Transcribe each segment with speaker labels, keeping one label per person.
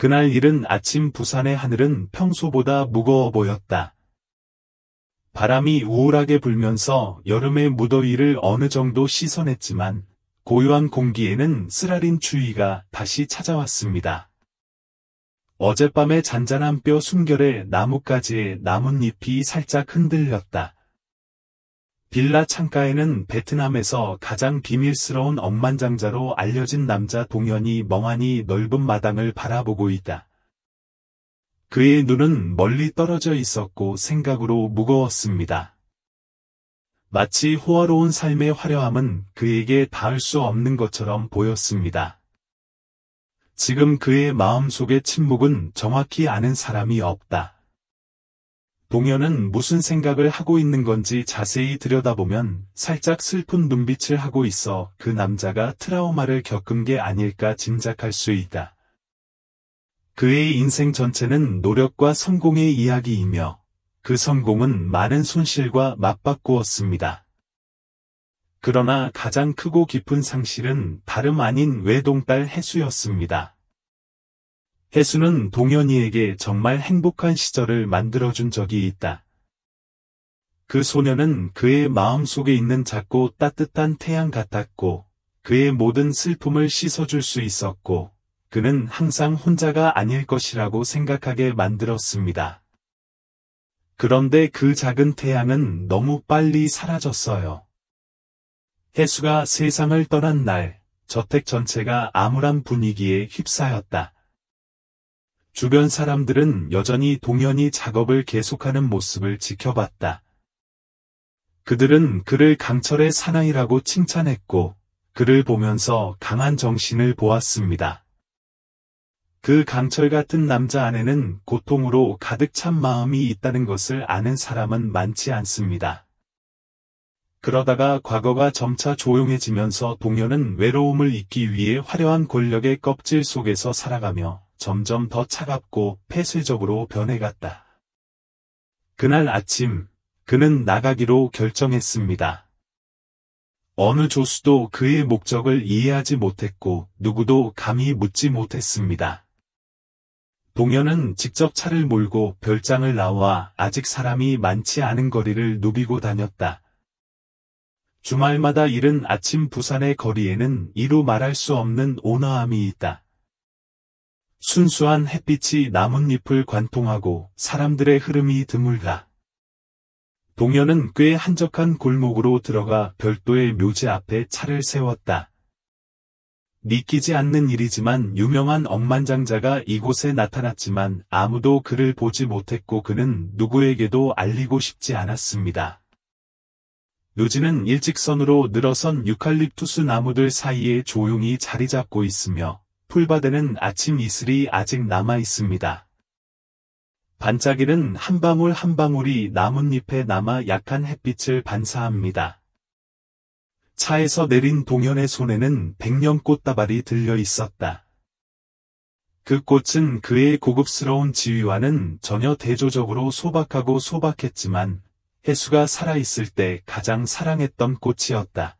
Speaker 1: 그날 이른 아침 부산의 하늘은 평소보다 무거워 보였다. 바람이 우울하게 불면서 여름의 무더위를 어느 정도 씻어냈지만 고요한 공기에는 쓰라린 추위가 다시 찾아왔습니다. 어젯밤의 잔잔한 뼈 숨결에 나뭇가지에 나뭇잎이 살짝 흔들렸다. 빌라 창가에는 베트남에서 가장 비밀스러운 억만장자로 알려진 남자 동현이 멍하니 넓은 마당을 바라보고 있다. 그의 눈은 멀리 떨어져 있었고 생각으로 무거웠습니다. 마치 호화로운 삶의 화려함은 그에게 닿을 수 없는 것처럼 보였습니다. 지금 그의 마음속의 침묵은 정확히 아는 사람이 없다. 동현은 무슨 생각을 하고 있는 건지 자세히 들여다보면 살짝 슬픈 눈빛을 하고 있어 그 남자가 트라우마를 겪은 게 아닐까 짐작할 수 있다. 그의 인생 전체는 노력과 성공의 이야기이며 그 성공은 많은 손실과 맞바꾸었습니다. 그러나 가장 크고 깊은 상실은 다름 아닌 외동딸 혜수였습니다. 혜수는 동현이에게 정말 행복한 시절을 만들어준 적이 있다. 그 소녀는 그의 마음속에 있는 작고 따뜻한 태양 같았고 그의 모든 슬픔을 씻어줄 수 있었고 그는 항상 혼자가 아닐 것이라고 생각하게 만들었습니다. 그런데 그 작은 태양은 너무 빨리 사라졌어요. 혜수가 세상을 떠난 날, 저택 전체가 암울한 분위기에 휩싸였다. 주변 사람들은 여전히 동현이 작업을 계속하는 모습을 지켜봤다. 그들은 그를 강철의 사나이라고 칭찬했고, 그를 보면서 강한 정신을 보았습니다. 그 강철 같은 남자 안에는 고통으로 가득 찬 마음이 있다는 것을 아는 사람은 많지 않습니다. 그러다가 과거가 점차 조용해지면서 동현은 외로움을 잊기 위해 화려한 권력의 껍질 속에서 살아가며 점점 더 차갑고 폐쇄적으로 변해갔다. 그날 아침, 그는 나가기로 결정했습니다. 어느 조수도 그의 목적을 이해하지 못했고 누구도 감히 묻지 못했습니다. 동현은 직접 차를 몰고 별장을 나와 아직 사람이 많지 않은 거리를 누비고 다녔다. 주말마다 이른 아침 부산의 거리에는 이루 말할 수 없는 온화함이 있다. 순수한 햇빛이 나뭇잎을 관통하고 사람들의 흐름이 드물다. 동현은 꽤 한적한 골목으로 들어가 별도의 묘지 앞에 차를 세웠다. 믿기지 않는 일이지만 유명한 억만장자가 이곳에 나타났지만 아무도 그를 보지 못했고 그는 누구에게도 알리고 싶지 않았습니다. 묘지는 일직선으로 늘어선 유칼립투스 나무들 사이에 조용히 자리 잡고 있으며 풀밭에는 아침 이슬이 아직 남아 있습니다. 반짝이는 한 방울 한 방울이 나뭇잎에 남아 약한 햇빛을 반사합니다. 차에서 내린 동현의 손에는 백년 꽃다발이 들려 있었다. 그 꽃은 그의 고급스러운 지위와는 전혀 대조적으로 소박하고 소박했지만 혜수가 살아있을 때 가장 사랑했던 꽃이었다.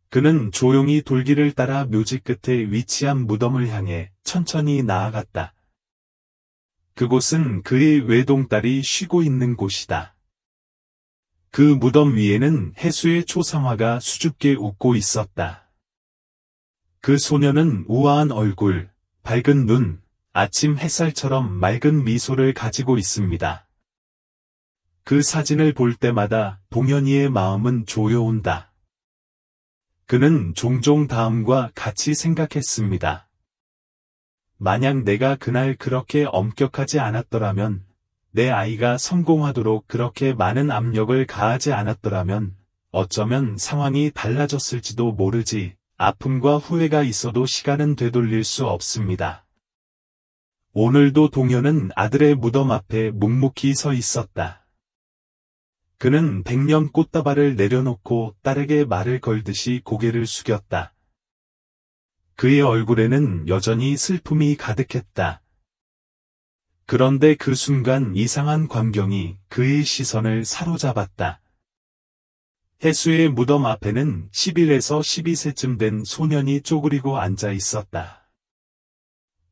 Speaker 1: 그는 조용히 돌길을 따라 묘지 끝에 위치한 무덤을 향해 천천히 나아갔다. 그곳은 그의 외동딸이 쉬고 있는 곳이다. 그 무덤 위에는 혜수의 초상화가 수줍게 웃고 있었다. 그 소녀는 우아한 얼굴, 밝은 눈, 아침 햇살처럼 맑은 미소를 가지고 있습니다. 그 사진을 볼 때마다 동현이의 마음은 조여온다. 그는 종종 다음과 같이 생각했습니다. 만약 내가 그날 그렇게 엄격하지 않았더라면, 내 아이가 성공하도록 그렇게 많은 압력을 가하지 않았더라면, 어쩌면 상황이 달라졌을지도 모르지. 아픔과 후회가 있어도 시간은 되돌릴 수 없습니다. 오늘도 동현은 아들의 무덤 앞에 묵묵히 서 있었다. 그는 백년 꽃다발을 내려놓고 딸에게 말을 걸듯이 고개를 숙였다. 그의 얼굴에는 여전히 슬픔이 가득했다. 그런데 그 순간 이상한 광경이 그의 시선을 사로잡았다. 혜수의 무덤 앞에는 11에서 12세쯤 된 소년이 쪼그리고 앉아 있었다.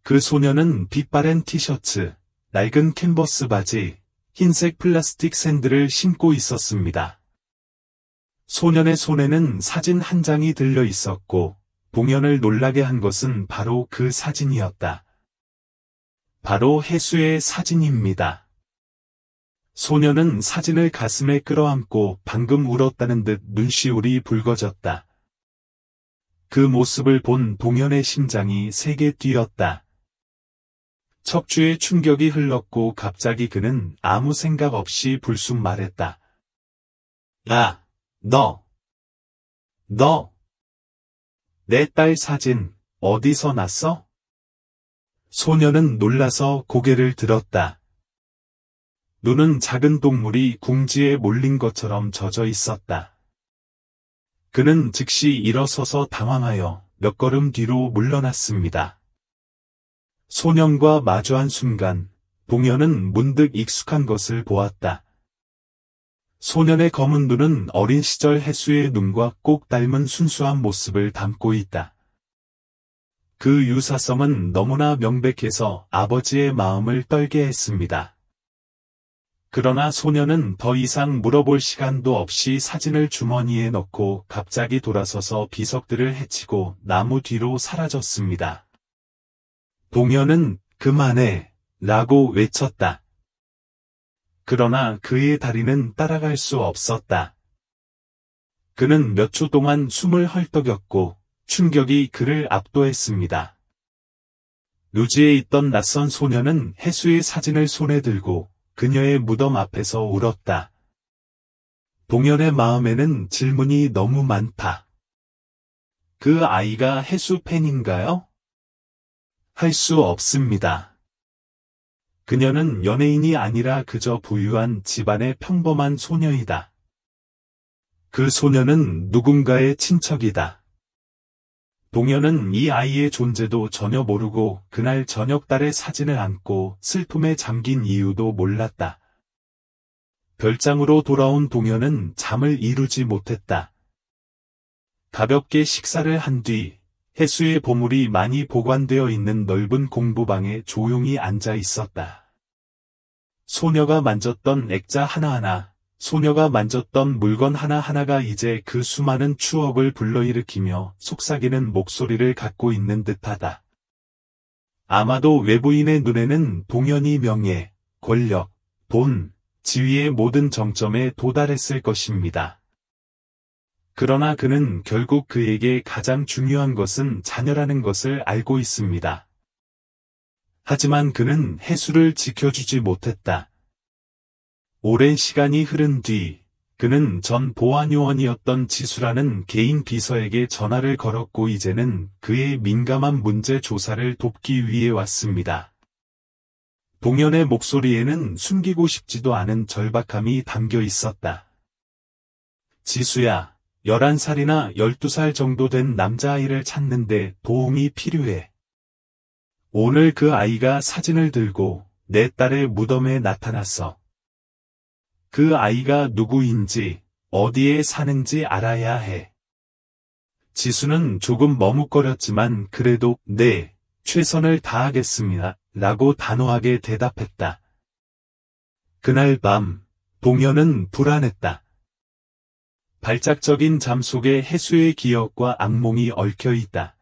Speaker 1: 그 소녀는 빛바랜 티셔츠, 낡은 캔버스 바지, 흰색 플라스틱 샌들을 신고 있었습니다. 소년의 손에는 사진 한 장이 들려 있었고, 동현을 놀라게 한 것은 바로 그 사진이었다. 바로 혜수의 사진입니다. 소녀는 사진을 가슴에 끌어안고 방금 울었다는 듯 눈시울이 붉어졌다. 그 모습을 본 동현의 심장이 세게 뛰었다. 척추에 충격이 흘렀고 갑자기 그는 아무 생각 없이 불쑥 말했다. 야, 너, 내 딸 사진 어디서 났어? 소녀는 놀라서 고개를 들었다. 눈은 작은 동물이 궁지에 몰린 것처럼 젖어 있었다. 그는 즉시 일어서서 당황하여 몇 걸음 뒤로 물러났습니다. 소년과 마주한 순간, 동현은 문득 익숙한 것을 보았다. 소년의 검은 눈은 어린 시절 혜수의 눈과 꼭 닮은 순수한 모습을 담고 있다. 그 유사성은 너무나 명백해서 아버지의 마음을 떨게 했습니다. 그러나 소년은 더 이상 물어볼 시간도 없이 사진을 주머니에 넣고 갑자기 돌아서서 비석들을 헤치고 나무 뒤로 사라졌습니다. 동현은 그만해 라고 외쳤다. 그러나 그의 다리는 따라갈 수 없었다. 그는 몇 초 동안 숨을 헐떡였고 충격이 그를 압도했습니다. 루지에 있던 낯선 소녀는 혜수의 사진을 손에 들고 그녀의 무덤 앞에서 울었다. 동현의 마음에는 질문이 너무 많다. 그 아이가 혜수 팬인가요? 할 수 없습니다. 그녀는 연예인이 아니라 그저 부유한 집안의 평범한 소녀이다. 그 소녀는 누군가의 친척이다. 동현은 이 아이의 존재도 전혀 모르고 그날 저녁 딸의 사진을 안고 슬픔에 잠긴 이유도 몰랐다. 별장으로 돌아온 동현은 잠을 이루지 못했다. 가볍게 식사를 한 뒤 혜수의 보물이 많이 보관되어 있는 넓은 공부방에 조용히 앉아 있었다. 소녀가 만졌던 액자 하나하나, 소녀가 만졌던 물건 하나하나가 이제 그 수많은 추억을 불러일으키며 속삭이는 목소리를 갖고 있는 듯하다. 아마도 외부인의 눈에는 동현이 명예, 권력, 돈, 지위의 모든 정점에 도달했을 것입니다. 그러나 그는 결국 그에게 가장 중요한 것은 자녀라는 것을 알고 있습니다. 하지만 그는 혜수를 지켜주지 못했다. 오랜 시간이 흐른 뒤, 그는 전 보안요원이었던 지수라는 개인 비서에게 전화를 걸었고 이제는 그의 민감한 문제 조사를 돕기 위해 왔습니다. 동현의 목소리에는 숨기고 싶지도 않은 절박함이 담겨 있었다. 지수야, 11살이나 12살 정도 된 남자아이를 찾는데 도움이 필요해. 오늘 그 아이가 사진을 들고 내 딸의 무덤에 나타났어. 그 아이가 누구인지, 어디에 사는지 알아야 해. 지수는 조금 머뭇거렸지만 그래도 네, 최선을 다하겠습니다. 라고 단호하게 대답했다. 그날 밤, 동현은 불안했다. 발작적인 잠 속에 혜수의 기억과 악몽이 얽혀 있다.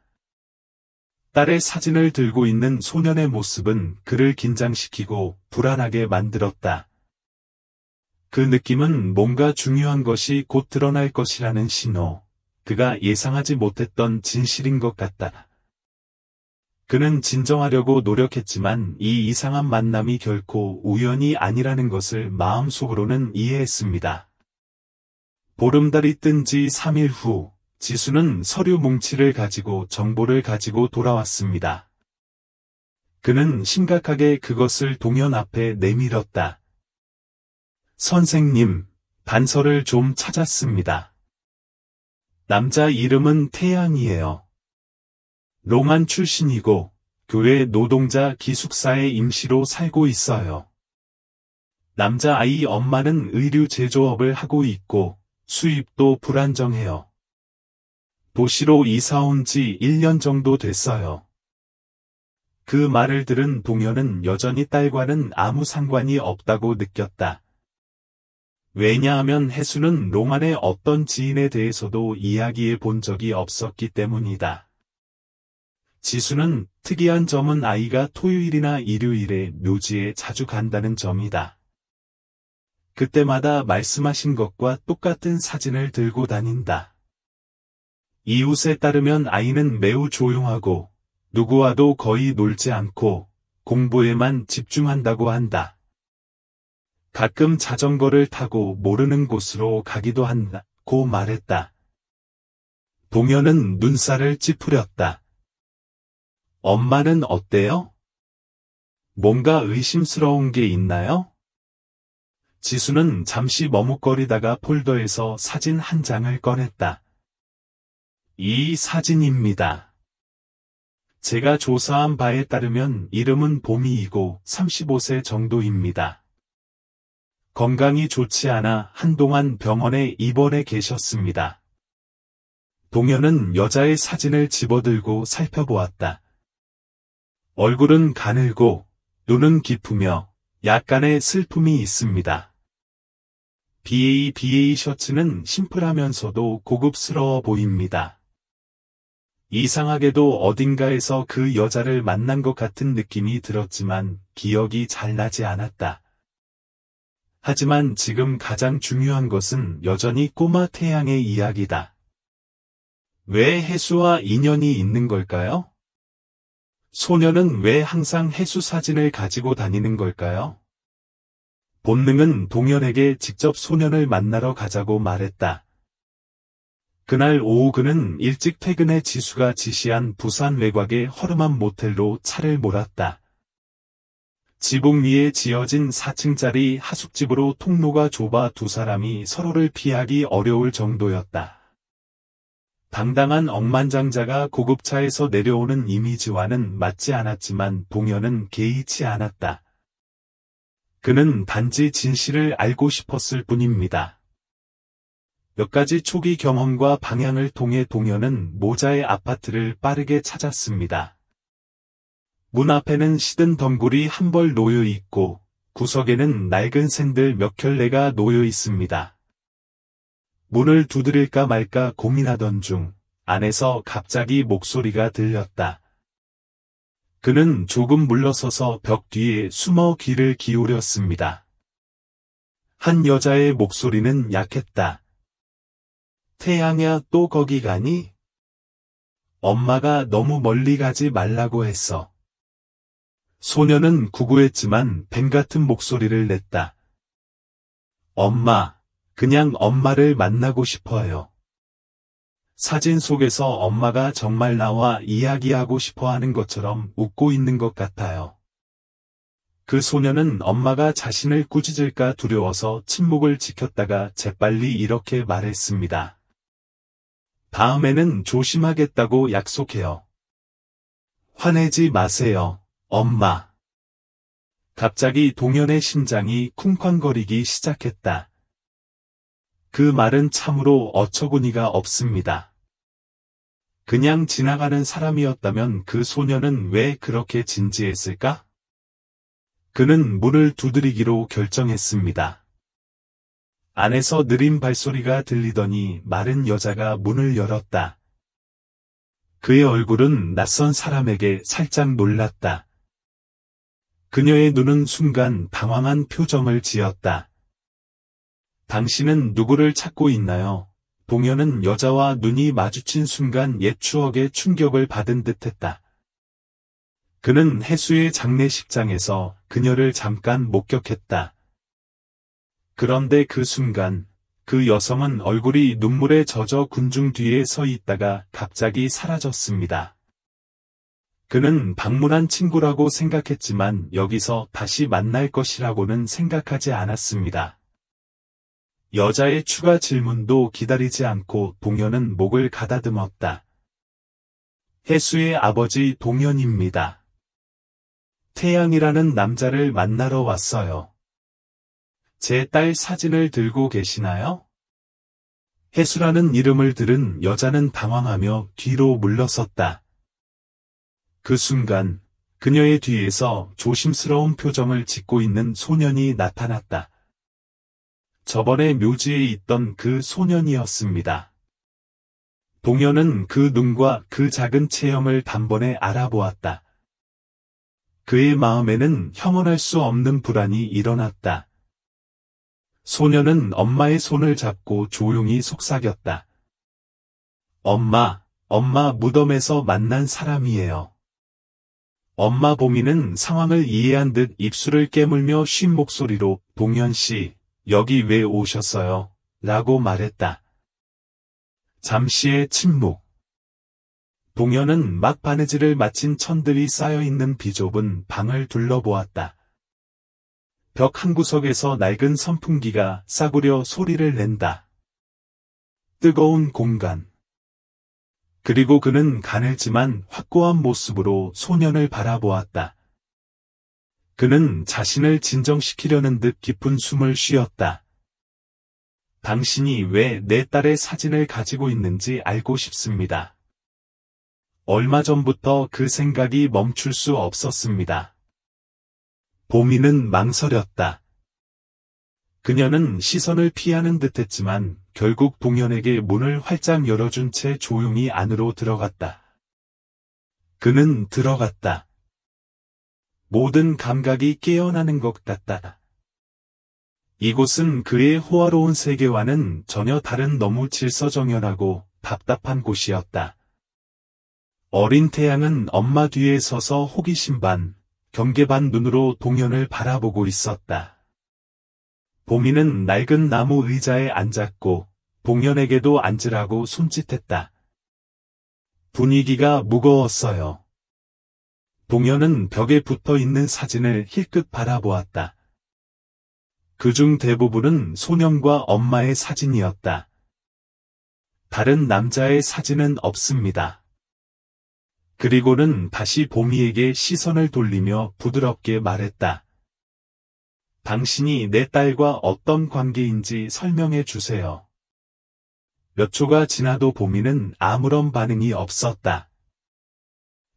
Speaker 1: 딸의 사진을 들고 있는 소년의 모습은 그를 긴장시키고 불안하게 만들었다. 그 느낌은 뭔가 중요한 것이 곧 드러날 것이라는 신호, 그가 예상하지 못했던 진실인 것 같다. 그는 진정하려고 노력했지만 이 이상한 만남이 결코 우연이 아니라는 것을 마음속으로는 이해했습니다. 보름달이 뜬 지 3일 후, 지수는 서류 뭉치를 가지고 정보를 가지고 돌아왔습니다. 그는 심각하게 그것을 동현 앞에 내밀었다. 선생님, 단서를 좀 찾았습니다. 남자 이름은 태양이에요. 롱안 출신이고, 교회 노동자 기숙사에 임시로 살고 있어요. 남자 아이 엄마는 의류 제조업을 하고 있고, 수입도 불안정해요. 도시로 이사 온 지 1년 정도 됐어요. 그 말을 들은 동현은 여전히 딸과는 아무 상관이 없다고 느꼈다. 왜냐하면 혜수는 롱안의 어떤 지인에 대해서도 이야기해 본 적이 없었기 때문이다. 지수는 특이한 점은 아이가 토요일이나 일요일에 묘지에 자주 간다는 점이다. 그때마다 말씀하신 것과 똑같은 사진을 들고 다닌다. 이웃에 따르면 아이는 매우 조용하고 누구와도 거의 놀지 않고 공부에만 집중한다고 한다. 가끔 자전거를 타고 모르는 곳으로 가기도 한다고 말했다. 동현은 눈살을 찌푸렸다. 엄마는 어때요? 뭔가 의심스러운 게 있나요? 지수는 잠시 머뭇거리다가 폴더에서 사진 한 장을 꺼냈다. 이 사진입니다. 제가 조사한 바에 따르면 이름은 봄이이고 35세 정도입니다. 건강이 좋지 않아 한동안 병원에 입원해 계셨습니다. 동현은 여자의 사진을 집어들고 살펴보았다. 얼굴은 가늘고 눈은 깊으며 약간의 슬픔이 있습니다. BA 셔츠는 심플하면서도 고급스러워 보입니다. 이상하게도 어딘가에서 그 여자를 만난 것 같은 느낌이 들었지만 기억이 잘 나지 않았다. 하지만 지금 가장 중요한 것은 여전히 꼬마 태양의 이야기다. 왜 혜수와 인연이 있는 걸까요? 소녀는 왜 항상 혜수 사진을 가지고 다니는 걸까요? 본능은 동현에게 직접 소년을 만나러 가자고 말했다. 그날 오후 그는 일찍 퇴근해 지수가 지시한 부산 외곽의 허름한 모텔로 차를 몰았다. 지붕 위에 지어진 4층짜리 하숙집으로 통로가 좁아 두 사람이 서로를 피하기 어려울 정도였다. 당당한 억만장자가 고급차에서 내려오는 이미지와는 맞지 않았지만 동현은 개의치 않았다. 그는 단지 진실을 알고 싶었을 뿐입니다. 몇 가지 초기 경험과 방향을 통해 동현은 모자의 아파트를 빠르게 찾았습니다. 문 앞에는 시든 덩굴이 한 벌 놓여 있고 구석에는 낡은 샌들 몇 켤레가 놓여 있습니다. 문을 두드릴까 말까 고민하던 중 안에서 갑자기 목소리가 들렸다. 그는 조금 물러서서 벽 뒤에 숨어 귀를 기울였습니다. 한 여자의 목소리는 약했다. 태양야, 또 거기 가니? 엄마가 너무 멀리 가지 말라고 했어. 소녀는 구구했지만 뱀 같은 목소리를 냈다. 엄마, 그냥 엄마를 만나고 싶어요. 사진 속에서 엄마가 정말 나와 이야기하고 싶어 하는 것처럼 웃고 있는 것 같아요. 그 소녀는 엄마가 자신을 꾸짖을까 두려워서 침묵을 지켰다가 재빨리 이렇게 말했습니다. 다음에는 조심하겠다고 약속해요. 화내지 마세요, 엄마. 갑자기 동현의 심장이 쿵쾅거리기 시작했다. 그 말은 참으로 어처구니가 없습니다. 그냥 지나가는 사람이었다면 그 소녀는 왜 그렇게 진지했을까? 그는 문을 두드리기로 결정했습니다. 안에서 느린 발소리가 들리더니 마른 여자가 문을 열었다. 그의 얼굴은 낯선 사람에게 살짝 놀랐다. 그녀의 눈은 순간 당황한 표정을 지었다. 당신은 누구를 찾고 있나요? 동현은 여자와 눈이 마주친 순간 옛 추억에 충격을 받은 듯했다. 그는 혜수의 장례식장에서 그녀를 잠깐 목격했다. 그런데 그 순간 그 여성은 얼굴이 눈물에 젖어 군중 뒤에 서 있다가 갑자기 사라졌습니다. 그는 방문한 친구라고 생각했지만 여기서 다시 만날 것이라고는 생각하지 않았습니다. 여자의 추가 질문도 기다리지 않고 동현은 목을 가다듬었다. 혜수의 아버지 동현입니다. 태양이라는 남자를 만나러 왔어요. 제 딸 사진을 들고 계시나요? 혜수라는 이름을 들은 여자는 당황하며 뒤로 물러섰다. 그 순간 그녀의 뒤에서 조심스러운 표정을 짓고 있는 소년이 나타났다. 저번에 묘지에 있던 그 소년이었습니다. 동현은 그 눈과 그 작은 체형을 단번에 알아보았다. 그의 마음에는 형언할 수 없는 불안이 일어났다. 소년은 엄마의 손을 잡고 조용히 속삭였다. 엄마 무덤에서 만난 사람이에요. 엄마. 보미는 상황을 이해한 듯 입술을 깨물며 쉰 목소리로 동현 씨, 여기 왜 오셨어요? 라고 말했다. 잠시의 침묵. 동현은 막 바느질을 마친 천들이 쌓여있는 비좁은 방을 둘러보았다. 벽 한 구석에서 낡은 선풍기가 싸구려 소리를 낸다. 뜨거운 공간. 그리고 그는 가늘지만 확고한 모습으로 소년을 바라보았다. 그는 자신을 진정시키려는 듯 깊은 숨을 쉬었다. 당신이 왜 내 딸의 사진을 가지고 있는지 알고 싶습니다. 얼마 전부터 그 생각이 멈출 수 없었습니다. 보미는 망설였다. 그녀는 시선을 피하는 듯했지만 결국 동현에게 문을 활짝 열어준 채 조용히 안으로 들어갔다. 그는 들어갔다. 모든 감각이 깨어나는 것 같다. 이곳은 그의 호화로운 세계와는 전혀 다른 너무 질서정연하고 답답한 곳이었다. 어린 태양은 엄마 뒤에 서서 호기심 반, 경계 반 눈으로 동현을 바라보고 있었다. 보미는 낡은 나무 의자에 앉았고 동현에게도 앉으라고 손짓했다. 분위기가 무거웠어요. 동현은 벽에 붙어있는 사진을 힐끗 바라보았다. 그중 대부분은 소년과 엄마의 사진이었다. 다른 남자의 사진은 없습니다. 그리고는 다시 보미에게 시선을 돌리며 부드럽게 말했다. 당신이 내 딸과 어떤 관계인지 설명해 주세요. 몇 초가 지나도 보미는 아무런 반응이 없었다.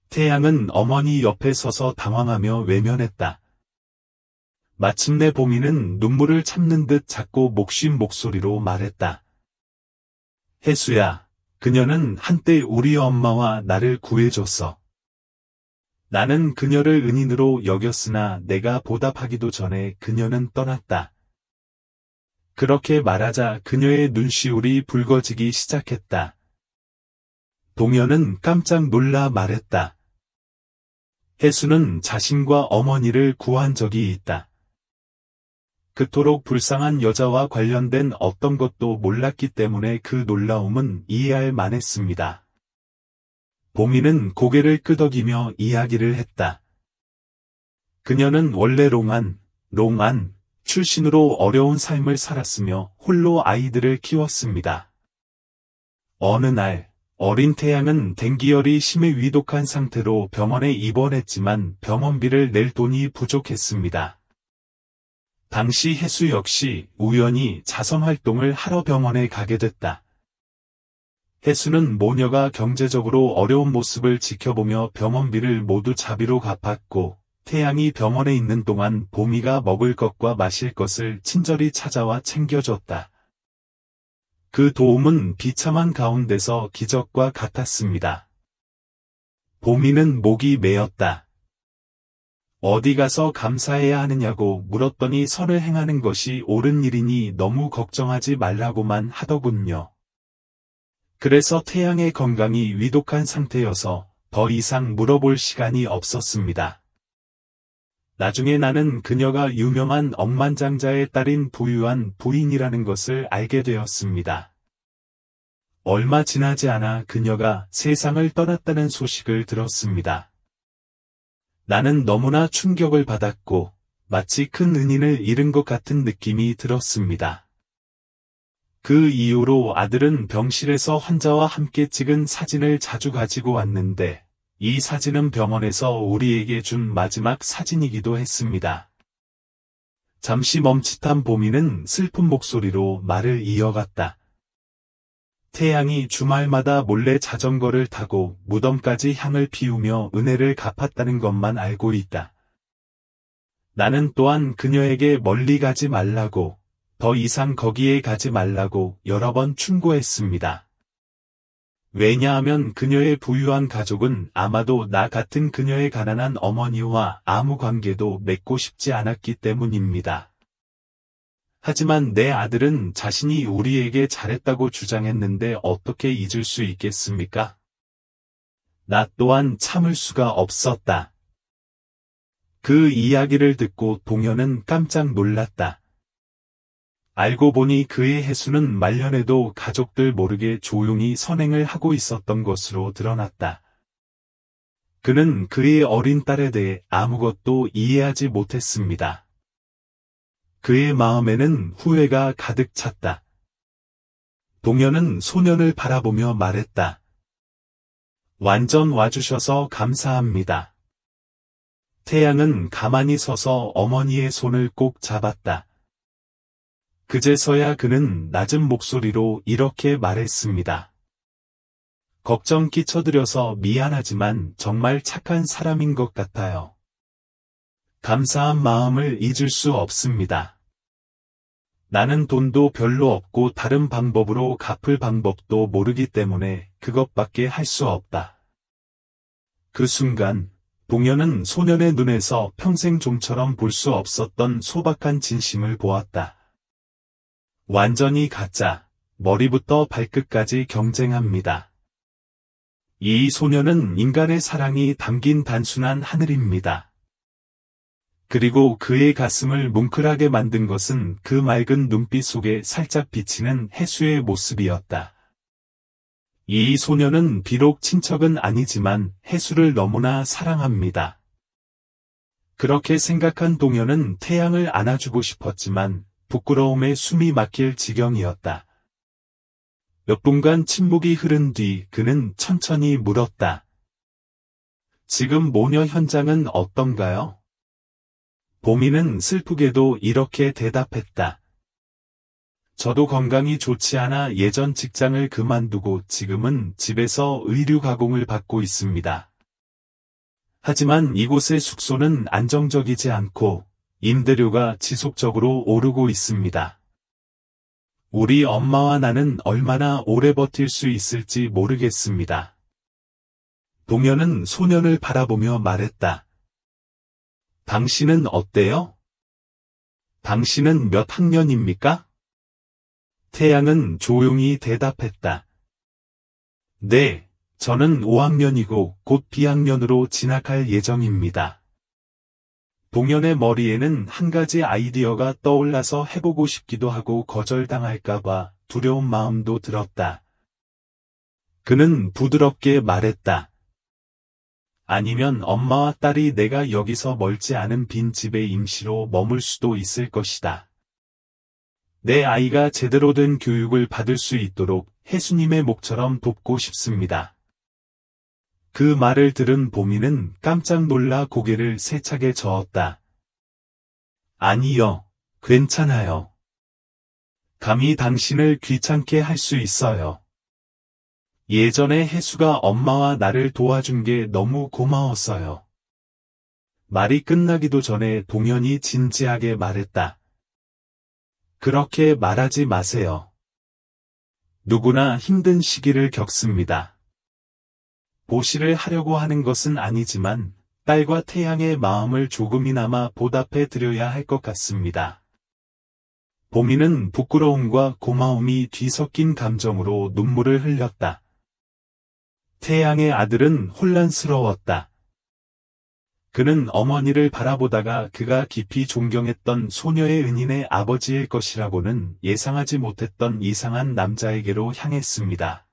Speaker 1: 태양은 어머니 옆에 서서 당황하며 외면했다. 마침내 보미는 눈물을 참는 듯 작고 목쉰 목소리로 말했다. 혜수야, 그녀는 한때 우리 엄마와 나를 구해줬어. 나는 그녀를 은인으로 여겼으나 내가 보답하기도 전에 그녀는 떠났다. 그렇게 말하자 그녀의 눈시울이 붉어지기 시작했다. 동현은 깜짝 놀라 말했다. 혜수는 자신과 어머니를 구한 적이 있다. 그토록 불쌍한 여자와 관련된 어떤 것도 몰랐기 때문에 그 놀라움은 이해할 만했습니다. 보미는 고개를 끄덕이며 이야기를 했다. 그녀는 원래 롱안 출신으로 어려운 삶을 살았으며 홀로 아이들을 키웠습니다. 어느 날 어린 태양은 댕기열이 심해 위독한 상태로 병원에 입원했지만 병원비를 낼 돈이 부족했습니다. 당시 혜수 역시 우연히 자선활동을 하러 병원에 가게 됐다. 혜수는 모녀가 경제적으로 어려운 모습을 지켜보며 병원비를 모두 자비로 갚았고 태양이 병원에 있는 동안 보미가 먹을 것과 마실 것을 친절히 찾아와 챙겨줬다. 그 도움은 비참한 가운데서 기적과 같았습니다. 보미는 목이 메었다. 어디 가서 감사해야 하느냐고 물었더니 선을 행하는 것이 옳은 일이니 너무 걱정하지 말라고만 하더군요. 그래서 태양의 건강이 위독한 상태여서 더 이상 물어볼 시간이 없었습니다. 나중에 나는 그녀가 유명한 억만장자의 딸인 부유한 부인이라는 것을 알게 되었습니다. 얼마 지나지 않아 그녀가 세상을 떠났다는 소식을 들었습니다. 나는 너무나 충격을 받았고 마치 큰 은인을 잃은 것 같은 느낌이 들었습니다. 그 이후로 아들은 병실에서 환자와 함께 찍은 사진을 자주 가지고 왔는데 이 사진은 병원에서 우리에게 준 마지막 사진이기도 했습니다. 잠시 멈칫한 보미는 슬픈 목소리로 말을 이어갔다. 태양이 주말마다 몰래 자전거를 타고 무덤까지 향을 피우며 은혜를 갚았다는 것만 알고 있다. 나는 또한 그녀에게 멀리 가지 말라고, 더 이상 거기에 가지 말라고 여러 번 충고했습니다. 왜냐하면 그녀의 부유한 가족은 아마도 나 같은 그녀의 가난한 어머니와 아무 관계도 맺고 싶지 않았기 때문입니다. 하지만 내 아들은 자신이 우리에게 잘했다고 주장했는데 어떻게 잊을 수 있겠습니까? 나 또한 참을 수가 없었다. 그 이야기를 듣고 동현은 깜짝 놀랐다. 알고 보니 그의 해수는 말년에도 가족들 모르게 조용히 선행을 하고 있었던 것으로 드러났다. 그는 그의 어린 딸에 대해 아무것도 이해하지 못했습니다. 그의 마음에는 후회가 가득 찼다. 동현은 소년을 바라보며 말했다. 완전 와주셔서 감사합니다. 태양은 가만히 서서 어머니의 손을 꼭 잡았다. 그제서야 그는 낮은 목소리로 이렇게 말했습니다. 걱정 끼쳐드려서 미안하지만 정말 착한 사람인 것 같아요. 감사한 마음을 잊을 수 없습니다. 나는 돈도 별로 없고 다른 방법으로 갚을 방법도 모르기 때문에 그것밖에 할 수 없다. 그 순간 동현은 소년의 눈에서 평생 좀처럼 볼 수 없었던 소박한 진심을 보았다. 완전히 가짜, 머리부터 발끝까지 경쟁합니다. 이 소년은 인간의 사랑이 담긴 단순한 하늘입니다. 그리고 그의 가슴을 뭉클하게 만든 것은 그 맑은 눈빛 속에 살짝 비치는 해수의 모습이었다. 이 소년은 비록 친척은 아니지만 해수를 너무나 사랑합니다. 그렇게 생각한 동현은 태양을 안아주고 싶었지만 부끄러움에 숨이 막힐 지경이었다. 몇 분간 침묵이 흐른 뒤 그는 천천히 물었다. 지금 모녀 현장은 어떤가요? 보미는 슬프게도 이렇게 대답했다. 저도 건강이 좋지 않아 예전 직장을 그만두고 지금은 집에서 의류 가공을 받고 있습니다. 하지만 이곳의 숙소는 안정적이지 않고 임대료가 지속적으로 오르고 있습니다. 우리 엄마와 나는 얼마나 오래 버틸 수 있을지 모르겠습니다. 동현은 소년을 바라보며 말했다. 당신은 어때요? 당신은 몇 학년입니까? 태양은 조용히 대답했다. 네, 저는 5학년이고 곧 B학년으로 진학할 예정입니다. 동현의 머리에는 한 가지 아이디어가 떠올라서 해보고 싶기도 하고 거절당할까봐 두려운 마음도 들었다. 그는 부드럽게 말했다. 아니면 엄마와 딸이 내가 여기서 멀지 않은 빈 집에 임시로 머물 수도 있을 것이다. 내 아이가 제대로 된 교육을 받을 수 있도록 해수님의 목처럼 돕고 싶습니다. 그 말을 들은 보미는 깜짝 놀라 고개를 세차게 저었다. 아니요, 괜찮아요. 감히 당신을 귀찮게 할 수 있어요. 예전에 해수가 엄마와 나를 도와준 게 너무 고마웠어요. 말이 끝나기도 전에 동현이 진지하게 말했다. 그렇게 말하지 마세요. 누구나 힘든 시기를 겪습니다. 보시를 하려고 하는 것은 아니지만 딸과 태양의 마음을 조금이나마 보답해 드려야 할 것 같습니다. 보미는 부끄러움과 고마움이 뒤섞인 감정으로 눈물을 흘렸다. 태양의 아들은 혼란스러웠다. 그는 어머니를 바라보다가 그가 깊이 존경했던 소녀의 은인의 아버지일 것이라고는 예상하지 못했던 이상한 남자에게로 향했습니다.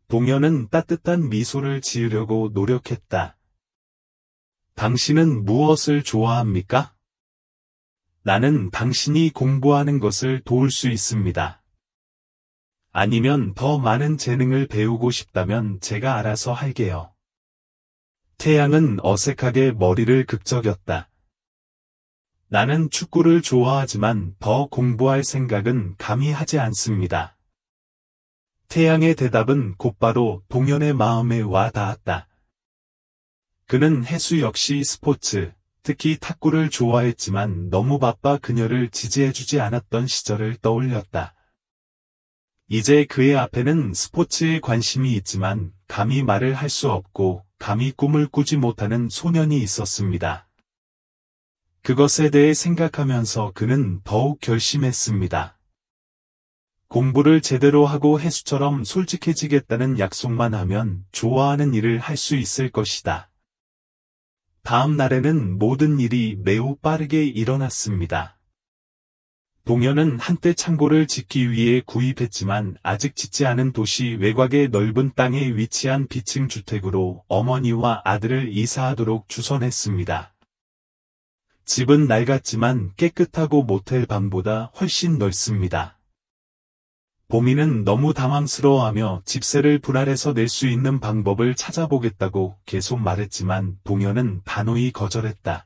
Speaker 1: 동현은 따뜻한 미소를 지으려고 노력했다. 당신은 무엇을 좋아합니까? 나는 당신이 공부하는 것을 도울 수 있습니다. 아니면 더 많은 재능을 배우고 싶다면 제가 알아서 할게요. 태양은 어색하게 머리를 극적였다. 나는 축구를 좋아하지만 더 공부할 생각은 감히 하지 않습니다. 태양의 대답은 곧바로 동현의 마음에 와 닿았다. 그는 해수 역시 스포츠, 특히 탁구를 좋아했지만 너무 바빠 그녀를 지지해주지 않았던 시절을 떠올렸다. 이제 그의 앞에는 스포츠에 관심이 있지만 감히 말을 할 수 없고 감히 꿈을 꾸지 못하는 소년이 있었습니다. 그것에 대해 생각하면서 그는 더욱 결심했습니다. 공부를 제대로 하고 해수처럼 솔직해지겠다는 약속만 하면 좋아하는 일을 할 수 있을 것이다. 다음 날에는 모든 일이 매우 빠르게 일어났습니다. 동현은 한때 창고를 짓기 위해 구입했지만 아직 짓지 않은 도시 외곽의 넓은 땅에 위치한 비층 주택으로 어머니와 아들을 이사하도록 주선했습니다. 집은 낡았지만 깨끗하고 모텔 방보다 훨씬 넓습니다. 보미는 너무 당황스러워하며 집세를 분할해서 낼 수 있는 방법을 찾아보겠다고 계속 말했지만 동현은 단호히 거절했다.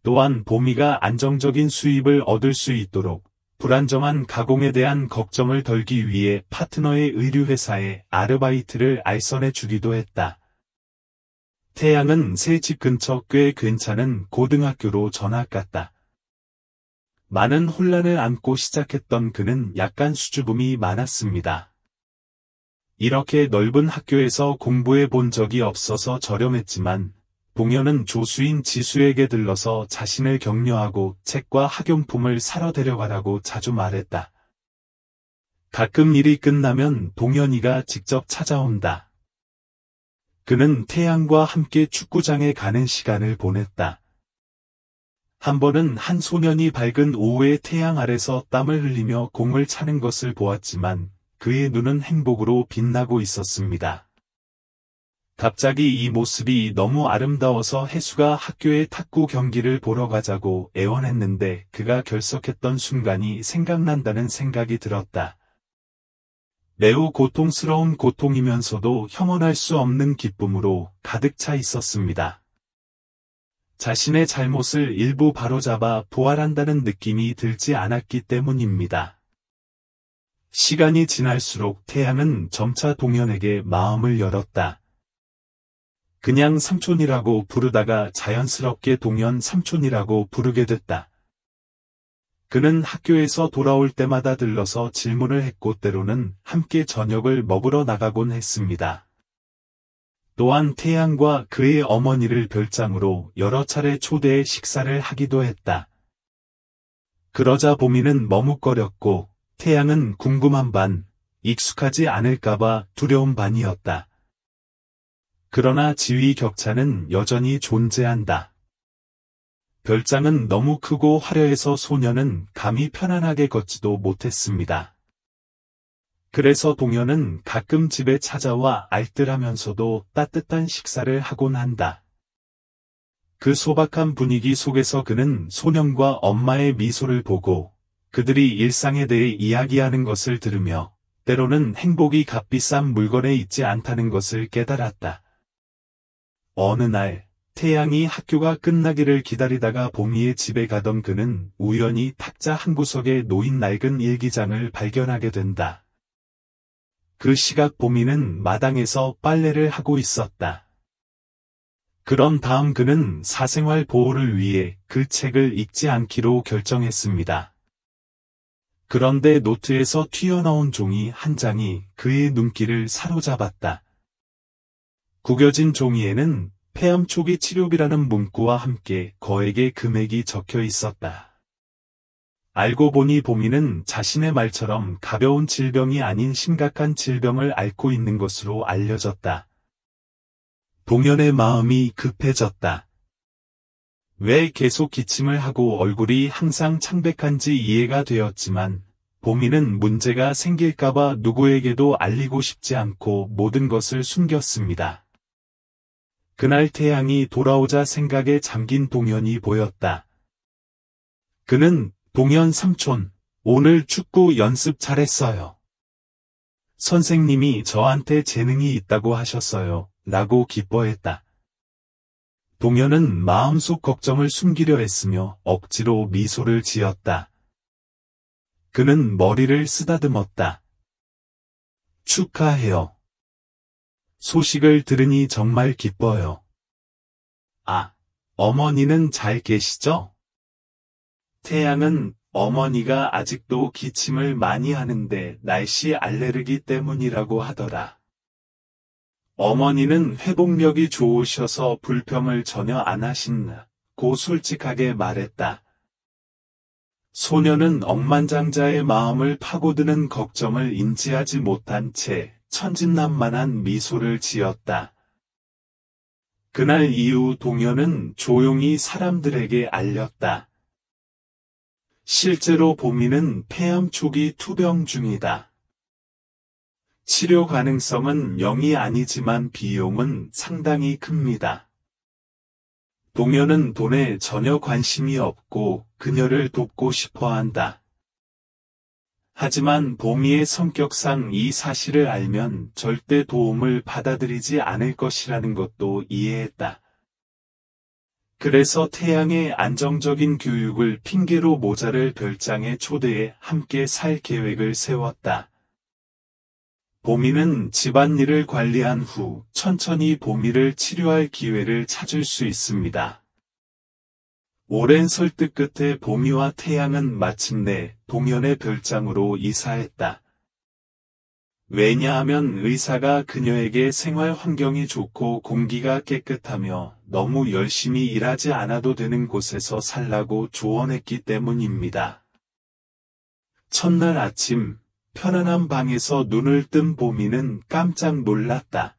Speaker 1: 또한 보미가 안정적인 수입을 얻을 수 있도록 불안정한 가공에 대한 걱정을 덜기 위해 파트너의 의류회사에 아르바이트를 알선해 주기도 했다. 태양은 새 집 근처 꽤 괜찮은 고등학교로 전학 갔다. 많은 혼란을 안고 시작했던 그는 약간 수줍음이 많았습니다. 이렇게 넓은 학교에서 공부해 본 적이 없어서 저렴했지만 동현은 조수인 지수에게 들러서 자신을 격려하고 책과 학용품을 사러 데려가라고 자주 말했다. 가끔 일이 끝나면 동현이가 직접 찾아온다. 그는 태양과 함께 축구장에 가는 시간을 보냈다. 한 번은 한 소년이 밝은 오후에 태양 아래서 땀을 흘리며 공을 차는 것을 보았지만 그의 눈은 행복으로 빛나고 있었습니다. 갑자기 이 모습이 너무 아름다워서 해수가 학교에 탁구 경기를 보러 가자고 애원했는데 그가 결석했던 순간이 생각난다는 생각이 들었다. 매우 고통스러운 고통이면서도 형언할 수 없는 기쁨으로 가득 차 있었습니다. 자신의 잘못을 일부 바로잡아 부활한다는 느낌이 들지 않았기 때문입니다. 시간이 지날수록 태양은 점차 동현에게 마음을 열었다. 그냥 삼촌이라고 부르다가 자연스럽게 동현 삼촌이라고 부르게 됐다. 그는 학교에서 돌아올 때마다 들러서 질문을 했고 때로는 함께 저녁을 먹으러 나가곤 했습니다. 또한 태양과 그의 어머니를 별장으로 여러 차례 초대해 식사를 하기도 했다. 그러자 보미는 머뭇거렸고 태양은 궁금한 반, 익숙하지 않을까봐 두려운 반이었다. 그러나 지위 격차는 여전히 존재한다. 별장은 너무 크고 화려해서 소녀는 감히 편안하게 걷지도 못했습니다. 그래서 동현은 가끔 집에 찾아와 알뜰하면서도 따뜻한 식사를 하곤 한다. 그 소박한 분위기 속에서 그는 소년과 엄마의 미소를 보고 그들이 일상에 대해 이야기하는 것을 들으며 때로는 행복이 값비싼 물건에 있지 않다는 것을 깨달았다. 어느 날 태양이 학교가 끝나기를 기다리다가 보미의 집에 가던 그는 우연히 탁자 한 구석에 놓인 낡은 일기장을 발견하게 된다. 그 시각 보미는 마당에서 빨래를 하고 있었다. 그런 다음 그는 사생활 보호를 위해 그 책을 읽지 않기로 결정했습니다. 그런데 노트에서 튀어나온 종이 한 장이 그의 눈길을 사로잡았다. 구겨진 종이에는 폐암 초기 치료비라는 문구와 함께 거액의 금액이 적혀 있었다. 알고 보니 보미는 자신의 말처럼 가벼운 질병이 아닌 심각한 질병을 앓고 있는 것으로 알려졌다. 동현의 마음이 급해졌다. 왜 계속 기침을 하고 얼굴이 항상 창백한지 이해가 되었지만 보미는 문제가 생길까봐 누구에게도 알리고 싶지 않고 모든 것을 숨겼습니다. 그날 태양이 돌아오자 생각에 잠긴 동현이 보였다. 그는 동현 삼촌, 오늘 축구 연습 잘했어요. 선생님이 저한테 재능이 있다고 하셨어요. 라고 기뻐했다. 동현은 마음속 걱정을 숨기려 했으며 억지로 미소를 지었다. 그는 머리를 쓰다듬었다. 축하해요. 소식을 들으니 정말 기뻐요. 아, 어머니는 잘 계시죠? 태양은 어머니가 아직도 기침을 많이 하는데 날씨 알레르기 때문이라고 하더라. 어머니는 회복력이 좋으셔서 불평을 전혀 안 하신다고 솔직하게 말했다. 소녀는 억만장자의 마음을 파고드는 걱정을 인지하지 못한 채 천진난만한 미소를 지었다. 그날 이후 동현은 조용히 사람들에게 알렸다. 실제로 보미는 폐암 초기 투병 중이다. 치료 가능성은 0이 아니지만 비용은 상당히 큽니다. 동현은 돈에 전혀 관심이 없고 그녀를 돕고 싶어 한다. 하지만 보미의 성격상 이 사실을 알면 절대 도움을 받아들이지 않을 것이라는 것도 이해했다. 그래서 태양의 안정적인 교육을 핑계로 모자를 별장에 초대해 함께 살 계획을 세웠다. 보미는 집안일을 관리한 후 천천히 보미를 치료할 기회를 찾을 수 있습니다. 오랜 설득 끝에 보미와 태양은 마침내 동현의 별장으로 이사했다. 왜냐하면 의사가 그녀에게 생활 환경이 좋고 공기가 깨끗하며 너무 열심히 일하지 않아도 되는 곳에서 살라고 조언했기 때문입니다. 첫날 아침, 편안한 방에서 눈을 뜬 보미는 깜짝 놀랐다.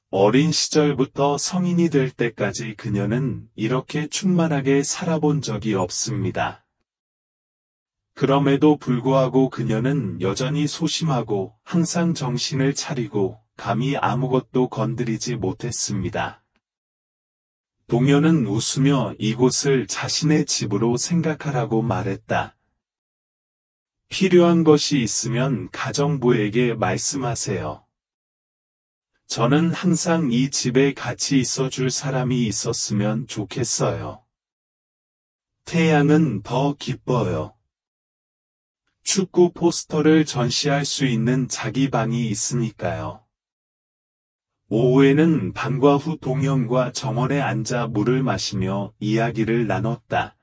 Speaker 1: 어린 시절부터 성인이 될 때까지 그녀는 이렇게 충만하게 살아본 적이 없습니다. 그럼에도 불구하고 그녀는 여전히 소심하고 항상 정신을 차리고 감히 아무것도 건드리지 못했습니다. 동현은 웃으며 이곳을 자신의 집으로 생각하라고 말했다. 필요한 것이 있으면 가정부에게 말씀하세요. 저는 항상 이 집에 같이 있어줄 사람이 있었으면 좋겠어요. 태양은 더 기뻐요. 축구 포스터를 전시할 수 있는 자기 방이 있으니까요. 오후에는 방과 후 동현과 정원에 앉아 물을 마시며 이야기를 나눴다.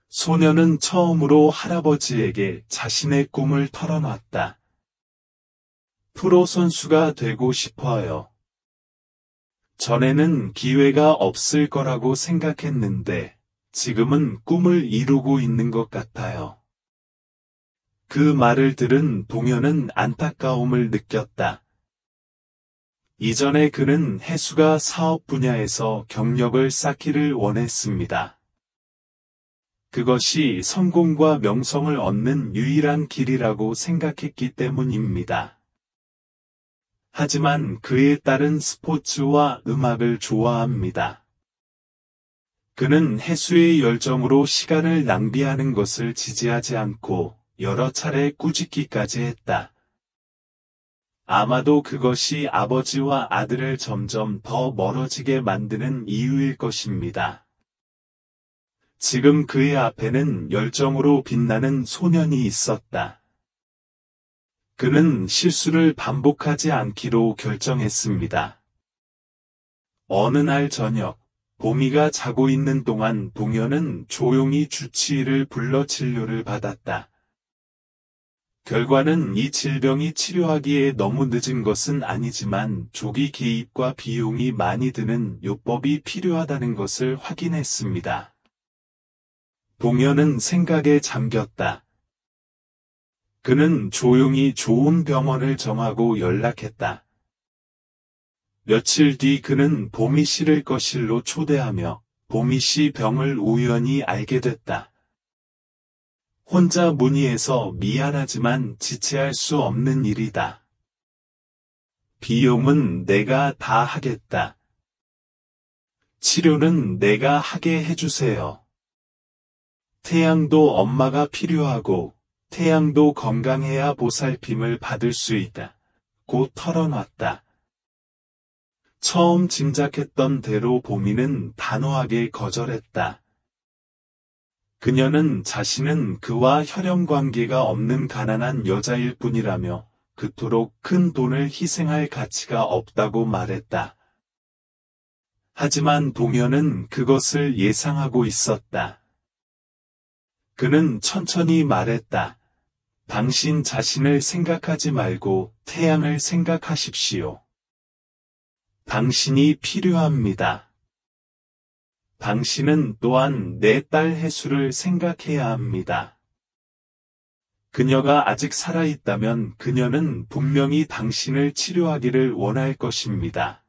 Speaker 1: 소녀는 처음으로 할아버지에게 자신의 꿈을 털어놨다. 프로 선수가 되고 싶어요. 전에는 기회가 없을 거라고 생각했는데 지금은 꿈을 이루고 있는 것 같아요. 그 말을 들은 동현은 안타까움을 느꼈다. 이전에 그는 해수가 사업 분야에서 경력을 쌓기를 원했습니다. 그것이 성공과 명성을 얻는 유일한 길이라고 생각했기 때문입니다. 하지만 그의 딸은 스포츠와 음악을 좋아합니다. 그는 해수의 열정으로 시간을 낭비하는 것을 지지하지 않고 여러 차례 꾸짖기까지 했다. 아마도 그것이 아버지와 아들을 점점 더 멀어지게 만드는 이유일 것입니다. 지금 그의 앞에는 열정으로 빛나는 소년이 있었다. 그는 실수를 반복하지 않기로 결정했습니다. 어느 날 저녁, 보미가 자고 있는 동안 동현은 조용히 주치의를 불러 진료를 받았다. 결과는 이 질병이 치료하기에 너무 늦은 것은 아니지만 조기 개입과 비용이 많이 드는 요법이 필요하다는 것을 확인했습니다. 동현은 생각에 잠겼다. 그는 조용히 좋은 병원을 정하고 연락했다. 며칠 뒤 그는 보미 씨를 거실로 초대하며 보미 씨 병을 우연히 알게 됐다. 혼자 문의해서 미안하지만 지체할 수 없는 일이다. 비용은 내가 다 하겠다. 치료는 내가 하게 해주세요. 태양도 엄마가 필요하고 태양도 건강해야 보살핌을 받을 수 있다. 고 털어놨다. 처음 짐작했던 대로 보미는 단호하게 거절했다. 그녀는 자신은 그와 혈연 관계가 없는 가난한 여자일 뿐이라며 그토록 큰 돈을 희생할 가치가 없다고 말했다. 하지만 동현은 그것을 예상하고 있었다. 그는 천천히 말했다. 당신 자신을 생각하지 말고 태양을 생각하십시오. 당신이 필요합니다. 당신은 또한 내 딸 해수를 생각해야 합니다. 그녀가 아직 살아있다면 그녀는 분명히 당신을 치료하기를 원할 것입니다.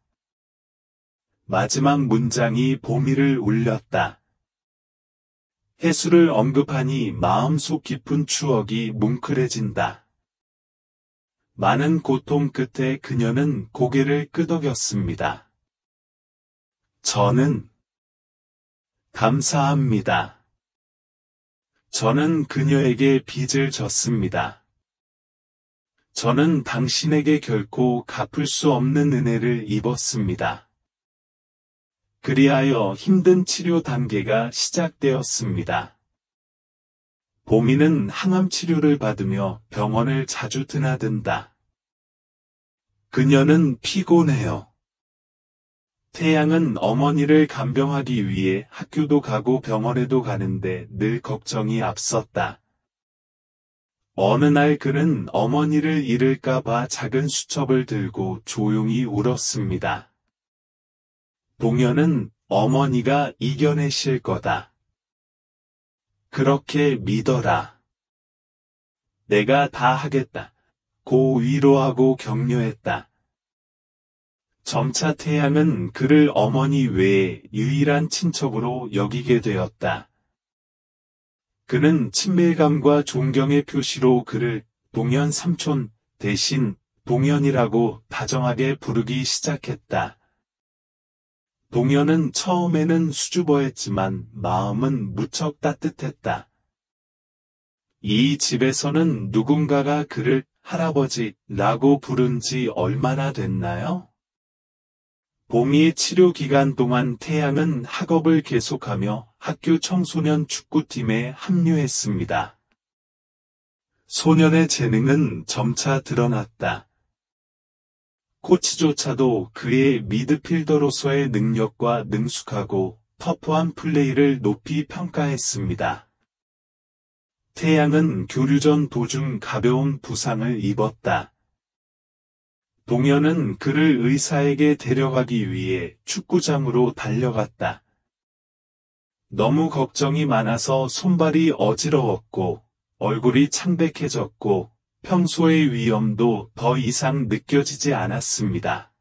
Speaker 1: 마지막 문장이 보미를 울렸다. 해수를 언급하니 마음속 깊은 추억이 뭉클해진다. 많은 고통 끝에 그녀는 고개를 끄덕였습니다. 저는 감사합니다. 저는 그녀에게 빚을 졌습니다. 저는 당신에게 결코 갚을 수 없는 은혜를 입었습니다. 그리하여 힘든 치료 단계가 시작되었습니다. 보미는 항암 치료를 받으며 병원을 자주 드나든다. 그녀는 피곤해요. 태양은 어머니를 간병하기 위해 학교도 가고 병원에도 가는데 늘 걱정이 앞섰다. 어느 날 그는 어머니를 잃을까봐 작은 수첩을 들고 조용히 울었습니다. 동현은 어머니가 이겨내실 거다. 그렇게 믿어라. 내가 다 하겠다. 고 위로하고 격려했다. 점차 태양은 그를 어머니 외에 유일한 친척으로 여기게 되었다. 그는 친밀감과 존경의 표시로 그를 동현 삼촌 대신 동현이라고 다정하게 부르기 시작했다. 동현은 처음에는 수줍어했지만 마음은 무척 따뜻했다. 이 집에서는 누군가가 그를 할아버지라고 부른 지 얼마나 됐나요? 보미의 치료 기간 동안 태양은 학업을 계속하며 학교 청소년 축구팀에 합류했습니다. 소년의 재능은 점차 드러났다. 코치조차도 그의 미드필더로서의 능력과 능숙하고 터프한 플레이를 높이 평가했습니다. 태양은 교류 전 도중 가벼운 부상을 입었다. 동현은 그를 의사에게 데려가기 위해 축구장으로 달려갔다. 너무 걱정이 많아서 손발이 어지러웠고 얼굴이 창백해졌고 평소의 위험도 더 이상 느껴지지 않았습니다.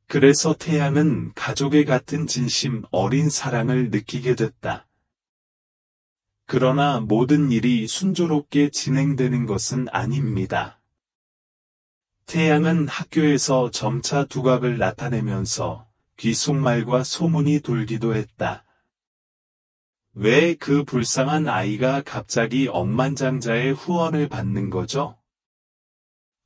Speaker 1: 그래서 태양은 가족의 같은 진심 어린 사랑을 느끼게 됐다. 그러나 모든 일이 순조롭게 진행되는 것은 아닙니다. 태양은 학교에서 점차 두각을 나타내면서 귓속말과 소문이 돌기도 했다. 왜 그 불쌍한 아이가 갑자기 억만장자의 후원을 받는 거죠?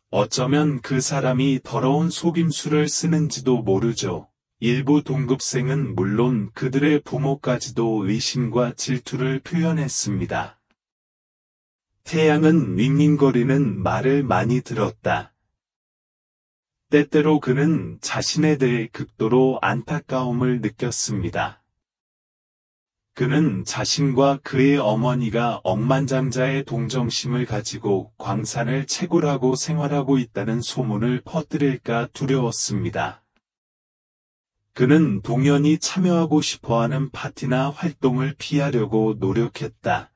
Speaker 1: 어쩌면 그 사람이 더러운 속임수를 쓰는지도 모르죠. 일부 동급생은 물론 그들의 부모까지도 의심과 질투를 표현했습니다. 태양은 윙윙거리는 말을 많이 들었다. 때때로 그는 자신에 대해 극도로 안타까움을 느꼈습니다. 그는 자신과 그의 어머니가 억만장자의 동정심을 가지고 광산을 채굴하고 생활하고 있다는 소문을 퍼뜨릴까 두려웠습니다. 그는 동현이 참여하고 싶어하는 파티나 활동을 피하려고 노력했다.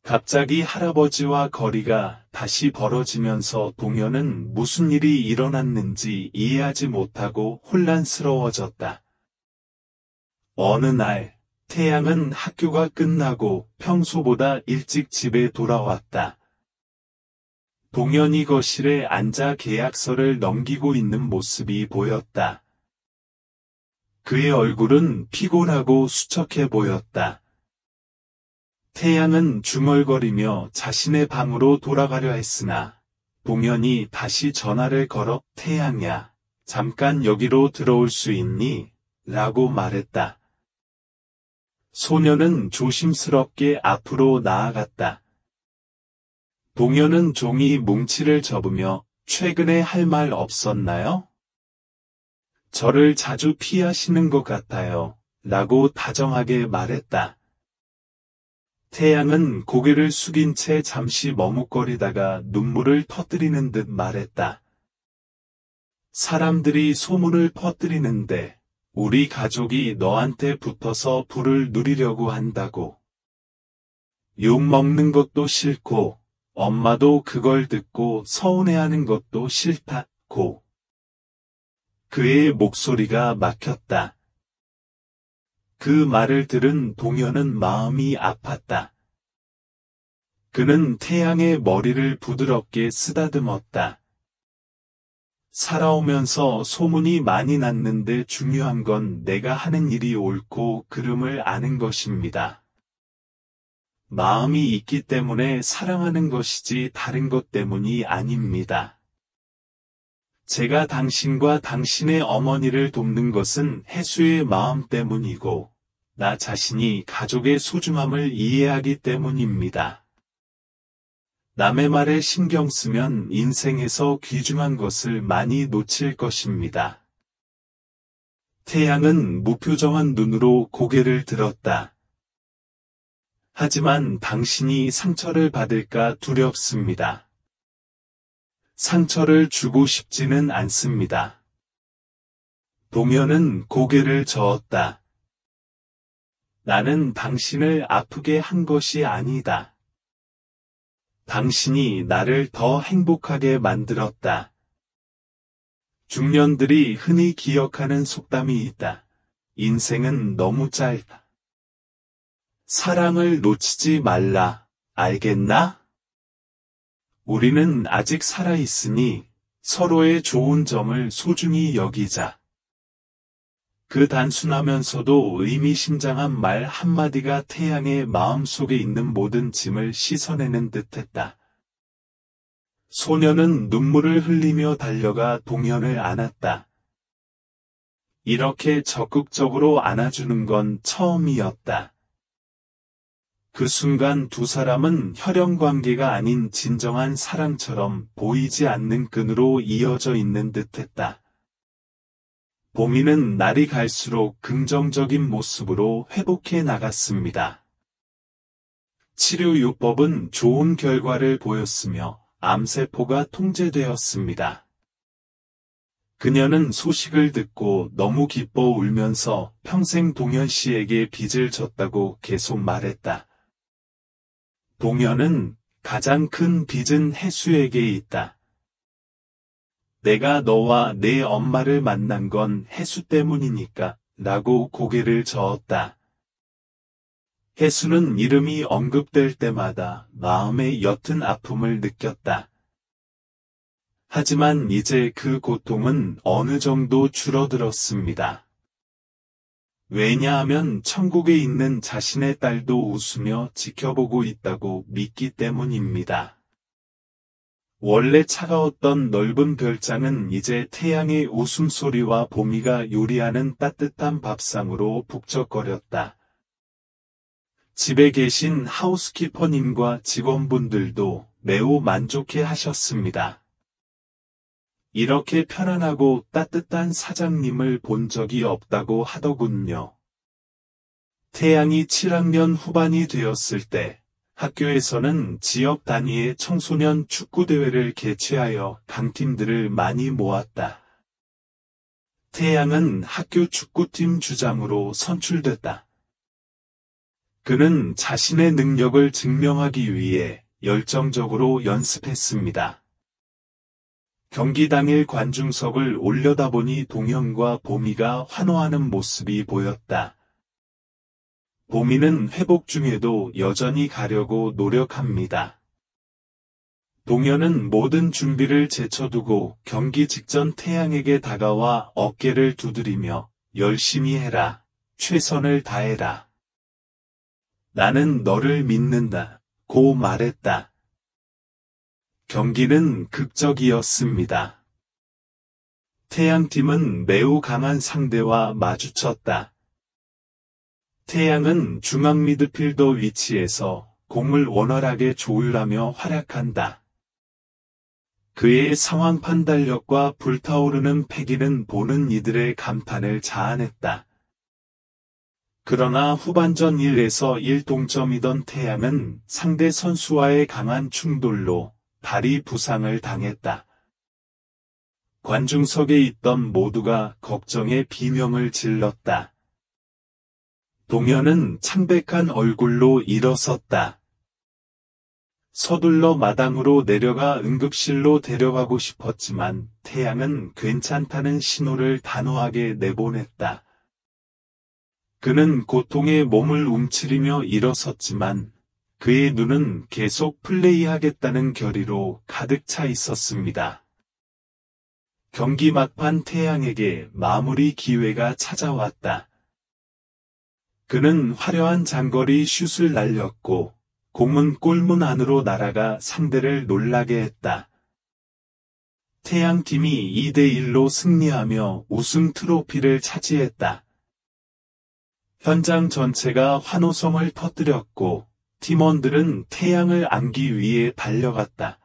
Speaker 1: 갑자기 할아버지와 거리가 다시 벌어지면서 동현은 무슨 일이 일어났는지 이해하지 못하고 혼란스러워졌다. 어느 날, 태양은 학교가 끝나고 평소보다 일찍 집에 돌아왔다. 동현이 거실에 앉아 계약서를 넘기고 있는 모습이 보였다. 그의 얼굴은 피곤하고 수척해 보였다. 태양은 중얼거리며 자신의 방으로 돌아가려 했으나 동현이 다시 전화를 걸어 태양야, 잠깐 여기로 들어올 수 있니? 라고 말했다. 소녀는 조심스럽게 앞으로 나아갔다. 동현은 종이 뭉치를 접으며 최근에 할 말 없었나요? 저를 자주 피하시는 것 같아요. 라고 다정하게 말했다. 태양은 고개를 숙인 채 잠시 머뭇거리다가 눈물을 터뜨리는 듯 말했다. 사람들이 소문을 퍼뜨리는데 우리 가족이 너한테 붙어서 부를 누리려고 한다고. 욕 먹는 것도 싫고 엄마도 그걸 듣고 서운해하는 것도 싫다고. 그의 목소리가 막혔다. 그 말을 들은 동현은 마음이 아팠다. 그는 태양의 머리를 부드럽게 쓰다듬었다. 살아오면서 소문이 많이 났는데 중요한 건 내가 하는 일이 옳고 그름을 아는 것입니다. 마음이 있기 때문에 사랑하는 것이지 다른 것 때문이 아닙니다. 제가 당신과 당신의 어머니를 돕는 것은 혜수의 마음 때문이고, 나 자신이 가족의 소중함을 이해하기 때문입니다. 남의 말에 신경 쓰면 인생에서 귀중한 것을 많이 놓칠 것입니다. 태양은 무표정한 눈으로 고개를 들었다. 하지만 당신이 상처를 받을까 두렵습니다. 상처를 주고 싶지는 않습니다. 동현은 고개를 저었다. 나는 당신을 아프게 한 것이 아니다. 당신이 나를 더 행복하게 만들었다. 중년들이 흔히 기억하는 속담이 있다. 인생은 너무 짧다. 사랑을 놓치지 말라. 알겠나? 우리는 아직 살아있으니 서로의 좋은 점을 소중히 여기자. 그 단순하면서도 의미심장한 말 한마디가 태양의 마음속에 있는 모든 짐을 씻어내는 듯했다. 소녀는 눈물을 흘리며 달려가 동현을 안았다. 이렇게 적극적으로 안아주는 건 처음이었다. 그 순간 두 사람은 혈연관계가 아닌 진정한 사랑처럼 보이지 않는 끈으로 이어져 있는 듯했다. 보미는 날이 갈수록 긍정적인 모습으로 회복해 나갔습니다. 치료요법은 좋은 결과를 보였으며 암세포가 통제되었습니다. 그녀는 소식을 듣고 너무 기뻐 울면서 평생 동현 씨에게 빚을 졌다고 계속 말했다. 동현은 가장 큰 빚은 혜수에게 있다. 내가 너와 내 엄마를 만난 건 혜수 때문이니까 라고 고개를 저었다. 혜수는 이름이 언급될 때마다 마음의 옅은 아픔을 느꼈다. 하지만 이제 그 고통은 어느 정도 줄어들었습니다. 왜냐하면 천국에 있는 자신의 딸도 웃으며 지켜보고 있다고 믿기 때문입니다. 원래 차가웠던 넓은 별장은 이제 태양의 웃음소리와 보미가 요리하는 따뜻한 밥상으로 북적거렸다. 집에 계신 하우스키퍼님과 직원분들도 매우 만족해 하셨습니다. 이렇게 편안하고 따뜻한 사장님을 본 적이 없다고 하더군요. 태양이 7학년 후반이 되었을 때 학교에서는 지역 단위의 청소년 축구대회를 개최하여 강팀들을 많이 모았다. 태양은 학교 축구팀 주장으로 선출됐다. 그는 자신의 능력을 증명하기 위해 열정적으로 연습했습니다. 경기 당일 관중석을 올려다보니 동현과 보미가 환호하는 모습이 보였다. 보미는 회복 중에도 여전히 가려고 노력합니다. 동현은 모든 준비를 제쳐두고 경기 직전 태양에게 다가와 어깨를 두드리며 열심히 해라, 최선을 다해라. 나는 너를 믿는다, 고 말했다. 경기는 극적이었습니다. 태양팀은 매우 강한 상대와 마주쳤다. 태양은 중앙 미드필더 위치에서 공을 원활하게 조율하며 활약한다. 그의 상황 판단력과 불타오르는 패기는 보는 이들의 감탄을 자아냈다. 그러나 후반전 1에서 1 동점이던 태양은 상대 선수와의 강한 충돌로 다리 부상을 당했다. 관중석에 있던 모두가 걱정의 비명을 질렀다. 동현은 창백한 얼굴로 일어섰다. 서둘러 마당으로 내려가 응급실로 데려가고 싶었지만 태양은 괜찮다는 신호를 단호하게 내보냈다. 그는 고통에 몸을 움츠리며 일어섰지만 그의 눈은 계속 플레이하겠다는 결의로 가득 차 있었습니다. 경기 막판 태양에게 마무리 기회가 찾아왔다. 그는 화려한 장거리 슛을 날렸고 공은 골문 안으로 날아가 상대를 놀라게 했다. 태양팀이 2대1로 승리하며 우승 트로피를 차지했다. 현장 전체가 환호성을 터뜨렸고 팀원들은 태양을 안기 위해 달려갔다.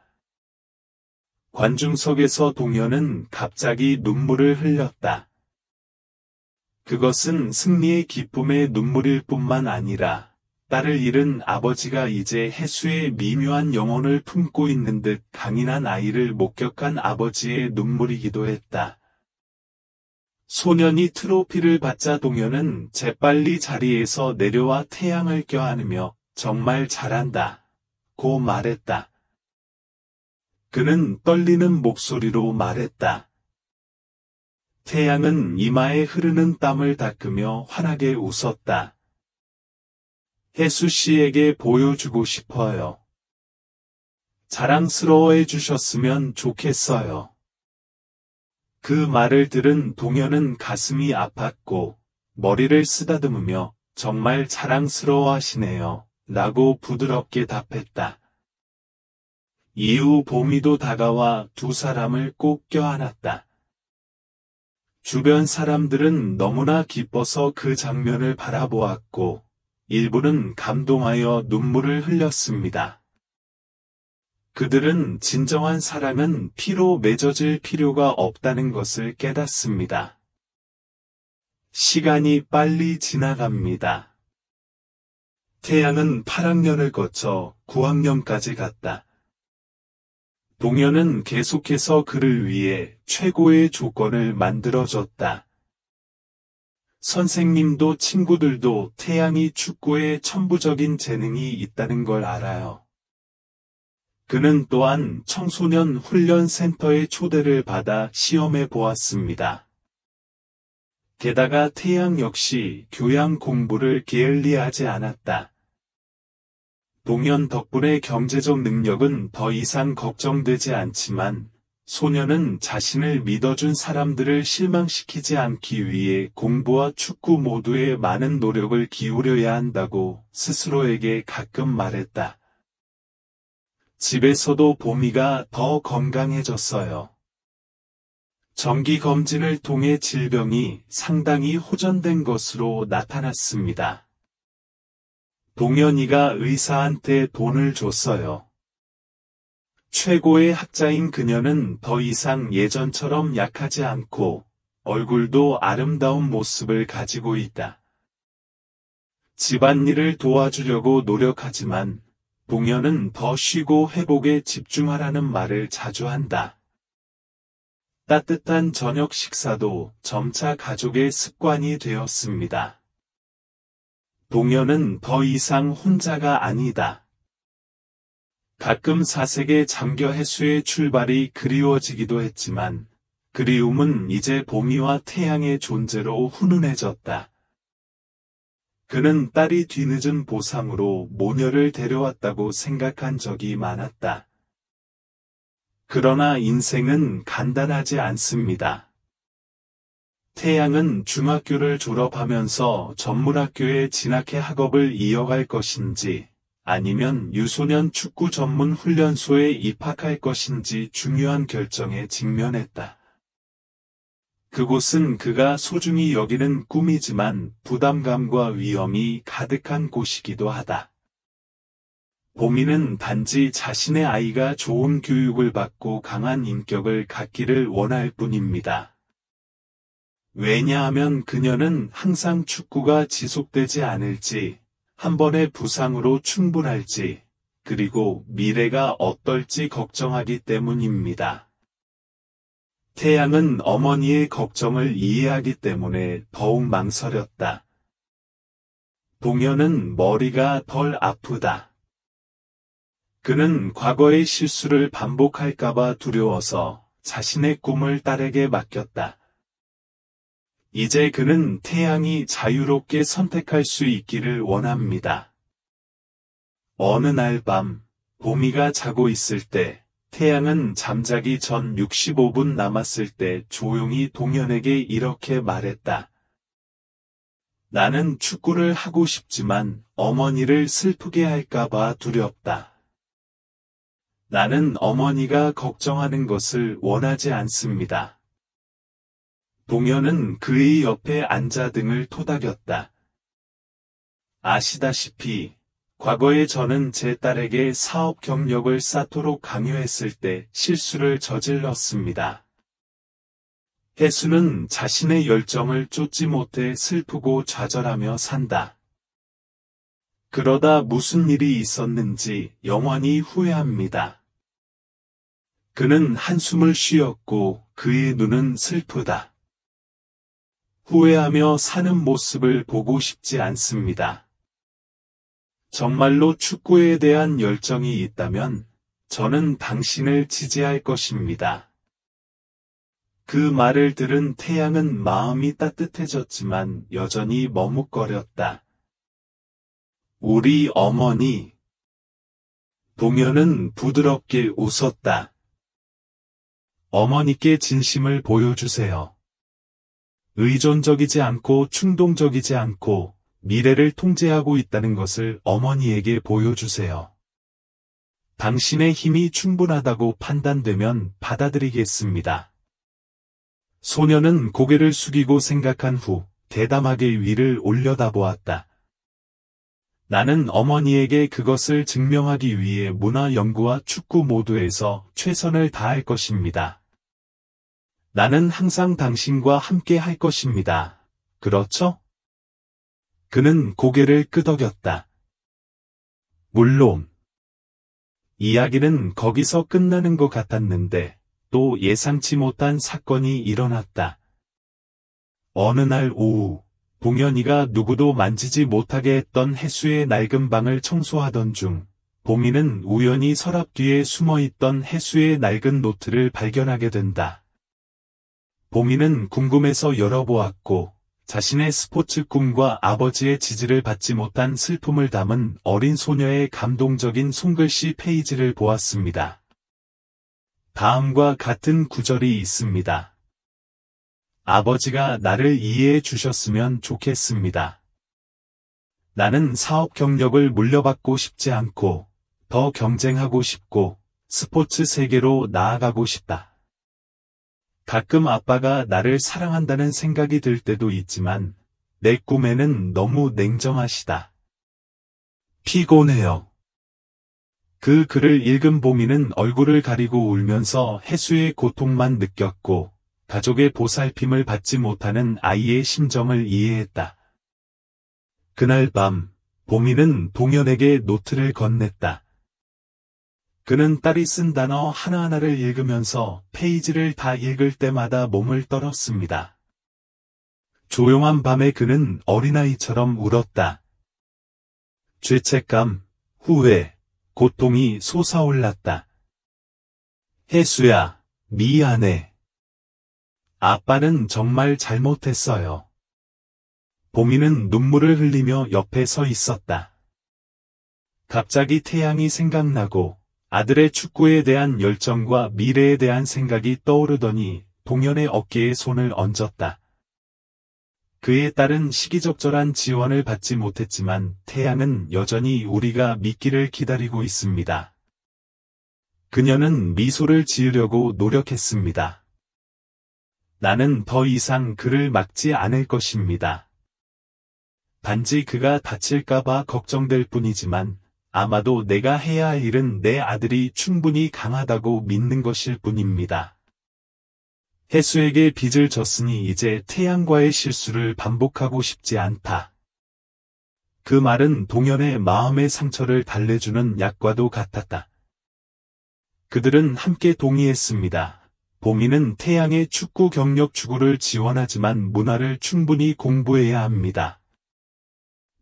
Speaker 1: 관중석에서 동현은 갑자기 눈물을 흘렸다. 그것은 승리의 기쁨의 눈물일 뿐만 아니라 딸을 잃은 아버지가 이제 해수의 미묘한 영혼을 품고 있는 듯 강인한 아이를 목격한 아버지의 눈물이기도 했다. 소년이 트로피를 받자 동현은 재빨리 자리에서 내려와 태양을 껴안으며 정말 잘한다 고 말했다. 그는 떨리는 목소리로 말했다. 태양은 이마에 흐르는 땀을 닦으며 환하게 웃었다. 혜수 씨에게 보여주고 싶어요. 자랑스러워해 주셨으면 좋겠어요. 그 말을 들은 동현은 가슴이 아팠고 머리를 쓰다듬으며 정말 자랑스러워하시네요 라고 부드럽게 답했다. 이후 봄이도 다가와 두 사람을 꼭 껴안았다. 주변 사람들은 너무나 기뻐서 그 장면을 바라보았고 일부는 감동하여 눈물을 흘렸습니다. 그들은 진정한 사랑은 피로 맺어질 필요가 없다는 것을 깨닫습니다. 시간이 빨리 지나갑니다. 태양은 8학년을 거쳐 9학년까지 갔다. 동현은 계속해서 그를 위해 최고의 조건을 만들어줬다. 선생님도 친구들도 태양이 축구에 천부적인 재능이 있다는 걸 알아요. 그는 또한 청소년 훈련센터의 초대를 받아 시험해 보았습니다. 게다가 태양 역시 교양 공부를 게을리하지 않았다. 동현 덕분에 경제적 능력은 더 이상 걱정되지 않지만 소녀는 자신을 믿어준 사람들을 실망시키지 않기 위해 공부와 축구 모두에 많은 노력을 기울여야 한다고 스스로에게 가끔 말했다. 집에서도 봄이가 더 건강해졌어요. 정기검진을 통해 질병이 상당히 호전된 것으로 나타났습니다. 동현이가 의사한테 돈을 줬어요. 최고의 학자인 그녀는 더 이상 예전처럼 약하지 않고 얼굴도 아름다운 모습을 가지고 있다. 집안일을 도와주려고 노력하지만 동현은 더 쉬고 회복에 집중하라는 말을 자주 한다. 따뜻한 저녁 식사도 점차 가족의 습관이 되었습니다. 동현은 더 이상 혼자가 아니다. 가끔 사색에 잠겨 해수의 출발이 그리워지기도 했지만 그리움은 이제 봄이와 태양의 존재로 훈훈해졌다. 그는 딸이 뒤늦은 보상으로 모녀를 데려왔다고 생각한 적이 많았다. 그러나 인생은 간단하지 않습니다. 태양은 중학교를 졸업하면서 전문학교에 진학해 학업을 이어갈 것인지 아니면 유소년 축구 전문 훈련소에 입학할 것인지 중요한 결정에 직면했다. 그곳은 그가 소중히 여기는 꿈이지만 부담감과 위험이 가득한 곳이기도 하다. 보미는 단지 자신의 아이가 좋은 교육을 받고 강한 인격을 갖기를 원할 뿐입니다. 왜냐하면 그녀는 항상 축구가 지속되지 않을지, 한 번의 부상으로 충분할지, 그리고 미래가 어떨지 걱정하기 때문입니다. 태양은 어머니의 걱정을 이해하기 때문에 더욱 망설였다. 동현은 머리가 덜 아프다. 그는 과거의 실수를 반복할까봐 두려워서 자신의 꿈을 딸에게 맡겼다. 이제 그는 태양이 자유롭게 선택할 수 있기를 원합니다. 어느 날 밤, 보미가 자고 있을 때, 태양은 잠자기 전 65분 남았을 때 조용히 동현에게 이렇게 말했다. 나는 축구를 하고 싶지만 어머니를 슬프게 할까봐 두렵다. 나는 어머니가 걱정하는 것을 원하지 않습니다. 동현은 그의 옆에 앉아 등을 토닥였다. 아시다시피 과거에 저는 제 딸에게 사업 경력을 쌓도록 강요했을 때 실수를 저질렀습니다. 혜수는 자신의 열정을 쫓지 못해 슬프고 좌절하며 산다. 그러다 무슨 일이 있었는지 영원히 후회합니다. 그는 한숨을 쉬었고 그의 눈은 슬프다. 후회하며 사는 모습을 보고 싶지 않습니다. 정말로 축구에 대한 열정이 있다면 저는 당신을 지지할 것입니다. 그 말을 들은 태양은 마음이 따뜻해졌지만 여전히 머뭇거렸다. 우리 어머니. 동현은 부드럽게 웃었다. 어머니께 진심을 보여주세요. 의존적이지 않고 충동적이지 않고 미래를 통제하고 있다는 것을 어머니에게 보여주세요. 당신의 힘이 충분하다고 판단되면 받아들이겠습니다. 소녀는 고개를 숙이고 생각한 후 대담하게 위를 올려다보았다. 나는 어머니에게 그것을 증명하기 위해 문화 연구와 축구 모두에서 최선을 다할 것입니다. 나는 항상 당신과 함께 할 것입니다. 그렇죠? 그는 고개를 끄덕였다. 물론. 이야기는 거기서 끝나는 것 같았는데 또 예상치 못한 사건이 일어났다. 어느 날 오후, 동현이가 누구도 만지지 못하게 했던 혜수의 낡은 방을 청소하던 중, 보미는 우연히 서랍 뒤에 숨어있던 혜수의 낡은 노트를 발견하게 된다. 보미는 궁금해서 열어보았고, 자신의 스포츠 꿈과 아버지의 지지를 받지 못한 슬픔을 담은 어린 소녀의 감동적인 손글씨 페이지를 보았습니다. 다음과 같은 구절이 있습니다. 아버지가 나를 이해해 주셨으면 좋겠습니다. 나는 사업 경력을 물려받고 싶지 않고 더 경쟁하고 싶고 스포츠 세계로 나아가고 싶다. 가끔 아빠가 나를 사랑한다는 생각이 들 때도 있지만 내 꿈에는 너무 냉정하시다. 피곤해요. 그 글을 읽은 보미는 얼굴을 가리고 울면서 혜수의 고통만 느꼈고 가족의 보살핌을 받지 못하는 아이의 심정을 이해했다. 그날 밤 보미는 동현에게 노트를 건넸다. 그는 딸이 쓴 단어 하나하나를 읽으면서 페이지를 다 읽을 때마다 몸을 떨었습니다. 조용한 밤에 그는 어린아이처럼 울었다. 죄책감, 후회, 고통이 솟아올랐다. 혜수야, 미안해. 아빠는 정말 잘못했어요. 보미는 눈물을 흘리며 옆에 서 있었다. 갑자기 태양이 생각나고 아들의 축구에 대한 열정과 미래에 대한 생각이 떠오르더니 동현의 어깨에 손을 얹었다. 그의 딸은 시기적절한 지원을 받지 못했지만 태양은 여전히 우리가 믿기를 기다리고 있습니다. 그녀는 미소를 지으려고 노력했습니다. 나는 더 이상 그를 막지 않을 것입니다. 단지 그가 다칠까봐 걱정될 뿐이지만 아마도 내가 해야 할 일은 내 아들이 충분히 강하다고 믿는 것일 뿐입니다. 해수에게 빚을 졌으니 이제 태양과의 실수를 반복하고 싶지 않다. 그 말은 동현의 마음의 상처를 달래주는 약과도 같았다. 그들은 함께 동의했습니다. 보미는 태양의 축구 경력 추구를 지원하지만 문화를 충분히 공부해야 합니다.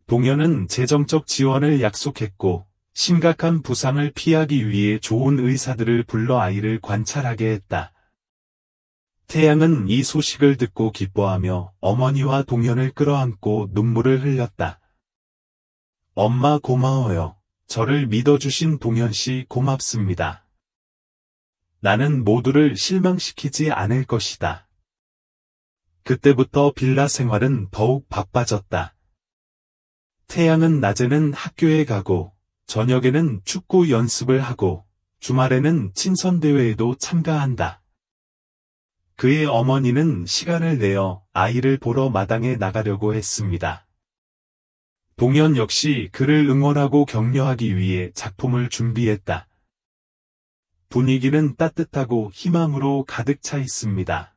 Speaker 1: 동현은 재정적 지원을 약속했고 심각한 부상을 피하기 위해 좋은 의사들을 불러 아이를 관찰하게 했다. 태양은 이 소식을 듣고 기뻐하며 어머니와 동현을 끌어안고 눈물을 흘렸다. 엄마 고마워요. 저를 믿어주신 동현씨 고맙습니다. 나는 모두를 실망시키지 않을 것이다. 그때부터 빌라 생활은 더욱 바빠졌다. 태양은 낮에는 학교에 가고 저녁에는 축구 연습을 하고 주말에는 친선대회에도 참가한다. 그의 어머니는 시간을 내어 아이를 보러 마당에 나가려고 했습니다. 동현 역시 그를 응원하고 격려하기 위해 작품을 준비했다. 분위기는 따뜻하고 희망으로 가득 차 있습니다.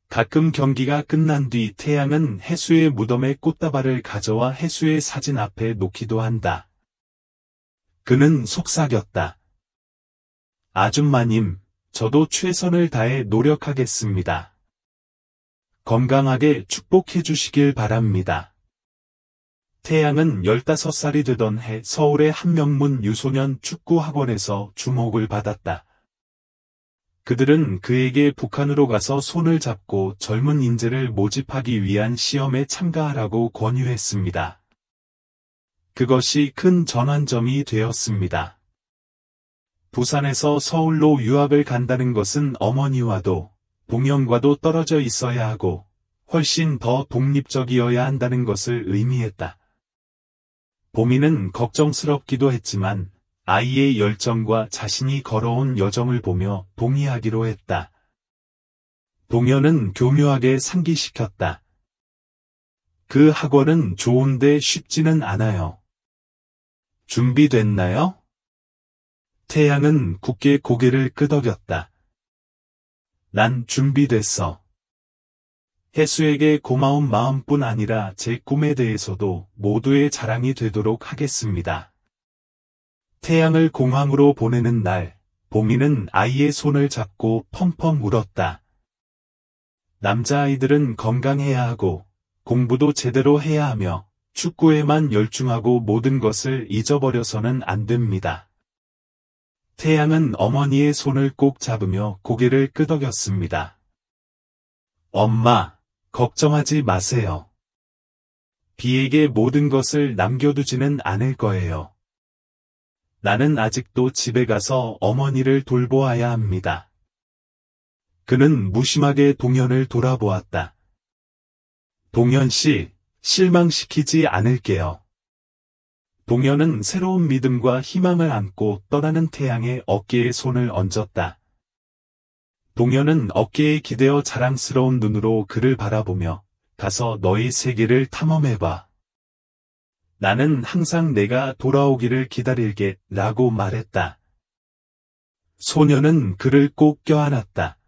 Speaker 1: 가끔 경기가 끝난 뒤 태양은 해수의 무덤에 꽃다발을 가져와 해수의 사진 앞에 놓기도 한다. 그는 속삭였다. 아줌마님, 저도 최선을 다해 노력하겠습니다. 건강하게 축복해 주시길 바랍니다. 태양은 15살이 되던 해 서울의 한 명문 유소년 축구학원에서 주목을 받았다. 그들은 그에게 북한으로 가서 손을 잡고 젊은 인재를 모집하기 위한 시험에 참가하라고 권유했습니다. 그것이 큰 전환점이 되었습니다. 부산에서 서울로 유학을 간다는 것은 어머니와도 동현과도 떨어져 있어야 하고 훨씬 더 독립적이어야 한다는 것을 의미했다. 보미는 걱정스럽기도 했지만 아이의 열정과 자신이 걸어온 여정을 보며 동의하기로 했다. 동현은 교묘하게 상기시켰다. 그 학원은 좋은데 쉽지는 않아요. 준비됐나요? 태양은 굳게 고개를 끄덕였다. 난 준비됐어. 해수에게 고마운 마음뿐 아니라 제 꿈에 대해서도 모두의 자랑이 되도록 하겠습니다. 태양을 공항으로 보내는 날, 보미는 아이의 손을 잡고 펑펑 울었다. 남자아이들은 건강해야 하고 공부도 제대로 해야 하며 축구에만 열중하고 모든 것을 잊어버려서는 안 됩니다. 태양은 어머니의 손을 꼭 잡으며 고개를 끄덕였습니다. 엄마, 걱정하지 마세요. 비에게 모든 것을 남겨두지는 않을 거예요. 나는 아직도 집에 가서 어머니를 돌보아야 합니다. 그는 무심하게 동현을 돌아보았다. 동현 씨, 실망시키지 않을게요. 동현은 새로운 믿음과 희망을 안고 떠나는 태양의 어깨에 손을 얹었다. 동현은 어깨에 기대어 자랑스러운 눈으로 그를 바라보며 가서 너의 세계를 탐험해봐. 나는 항상 내가 돌아오기를 기다릴게 라고 말했다. 소녀는 그를 꼭 껴안았다.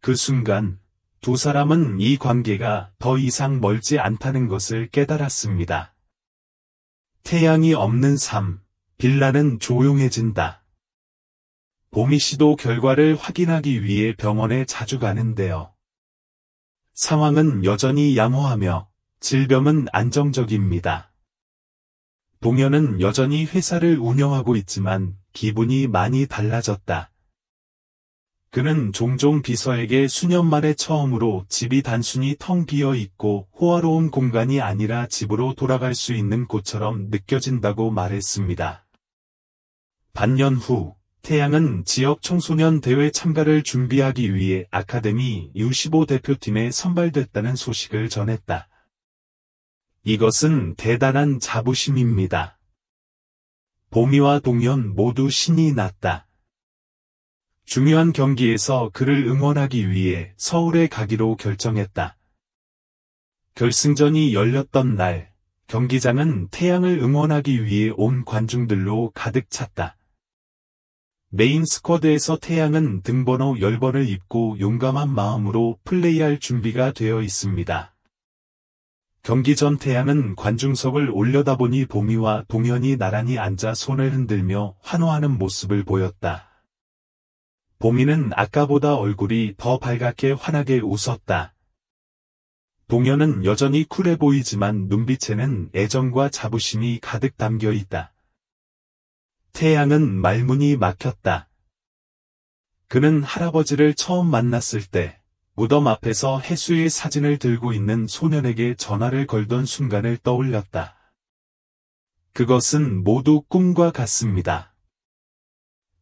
Speaker 1: 그 순간 두 사람은 이 관계가 더 이상 멀지 않다는 것을 깨달았습니다. 태양이 없는 삶, 빌라는 조용해진다. 보미 씨도 결과를 확인하기 위해 병원에 자주 가는데요. 상황은 여전히 양호하며 질병은 안정적입니다. 동현은 여전히 회사를 운영하고 있지만 기분이 많이 달라졌다. 그는 종종 비서에게 수년 만에 처음으로 집이 단순히 텅 비어 있고 호화로운 공간이 아니라 집으로 돌아갈 수 있는 곳처럼 느껴진다고 말했습니다. 반년 후, 태양은 지역 청소년 대회 참가를 준비하기 위해 아카데미 U15 대표팀에 선발됐다는 소식을 전했다. 이것은 대단한 자부심입니다. 보미와 동현 모두 신이 났다. 중요한 경기에서 그를 응원하기 위해 서울에 가기로 결정했다. 결승전이 열렸던 날, 경기장은 태양을 응원하기 위해 온 관중들로 가득 찼다. 메인 스쿼드에서 태양은 등번호 10번을 입고 용감한 마음으로 플레이할 준비가 되어 있습니다. 경기 전 태양은 관중석을 올려다보니 보미와 동현이 나란히 앉아 손을 흔들며 환호하는 모습을 보였다. 보미는 아까보다 얼굴이 더 밝게 환하게 웃었다. 동현은 여전히 쿨해 보이지만 눈빛에는 애정과 자부심이 가득 담겨 있다. 태양은 말문이 막혔다. 그는 할아버지를 처음 만났을 때 무덤 앞에서 해수의 사진을 들고 있는 소년에게 전화를 걸던 순간을 떠올렸다. 그것은 모두 꿈과 같습니다.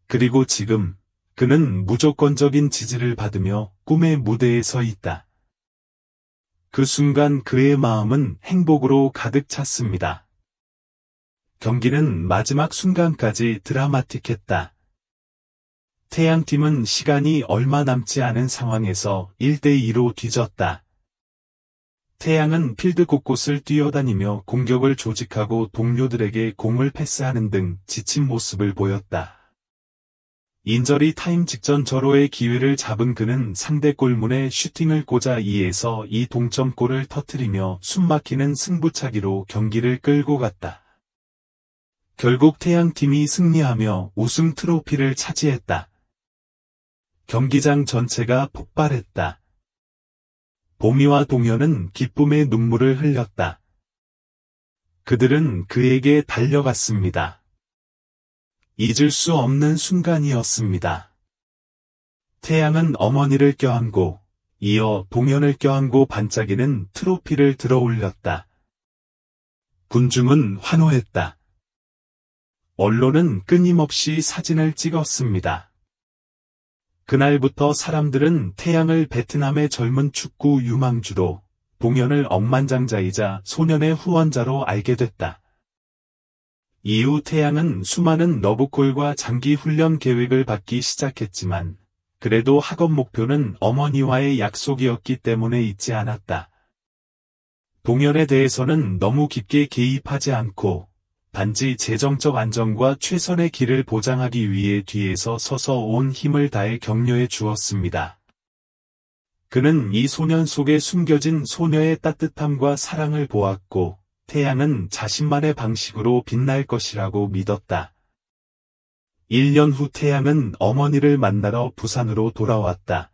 Speaker 1: 그리고 지금 그는 무조건적인 지지를 받으며 꿈의 무대에 서 있다. 그 순간 그의 마음은 행복으로 가득 찼습니다. 경기는 마지막 순간까지 드라마틱했다. 태양팀은 시간이 얼마 남지 않은 상황에서 1대2로 뒤졌다. 태양은 필드 곳곳을 뛰어다니며 공격을 조직하고 동료들에게 공을 패스하는 등 지친 모습을 보였다. 인저리 타임 직전 절호의 기회를 잡은 그는 상대 골문에 슈팅을 꽂아 2에서2 동점골을 터뜨리며 숨막히는 승부차기로 경기를 끌고 갔다. 결국 태양팀이 승리하며 우승 트로피를 차지했다. 경기장 전체가 폭발했다. 보미와 동현은 기쁨의 눈물을 흘렸다. 그들은 그에게 달려갔습니다. 잊을 수 없는 순간이었습니다. 태양은 어머니를 껴안고 이어 동현을 껴안고 반짝이는 트로피를 들어 올렸다. 군중은 환호했다. 언론은 끊임없이 사진을 찍었습니다. 그날부터 사람들은 태양을 베트남의 젊은 축구 유망주로, 동현을 억만장자이자 소년의 후원자로 알게 됐다. 이후 태양은 수많은 러브콜과 장기 훈련 계획을 받기 시작했지만, 그래도 학업 목표는 어머니와의 약속이었기 때문에 잊지 않았다. 동현에 대해서는 너무 깊게 개입하지 않고, 단지 재정적 안정과 최선의 길을 보장하기 위해 뒤에서 서서 온 힘을 다해 격려해 주었습니다. 그는 이 소년 속에 숨겨진 소녀의 따뜻함과 사랑을 보았고, 태양은 자신만의 방식으로 빛날 것이라고 믿었다. 1년 후 태양은 어머니를 만나러 부산으로 돌아왔다.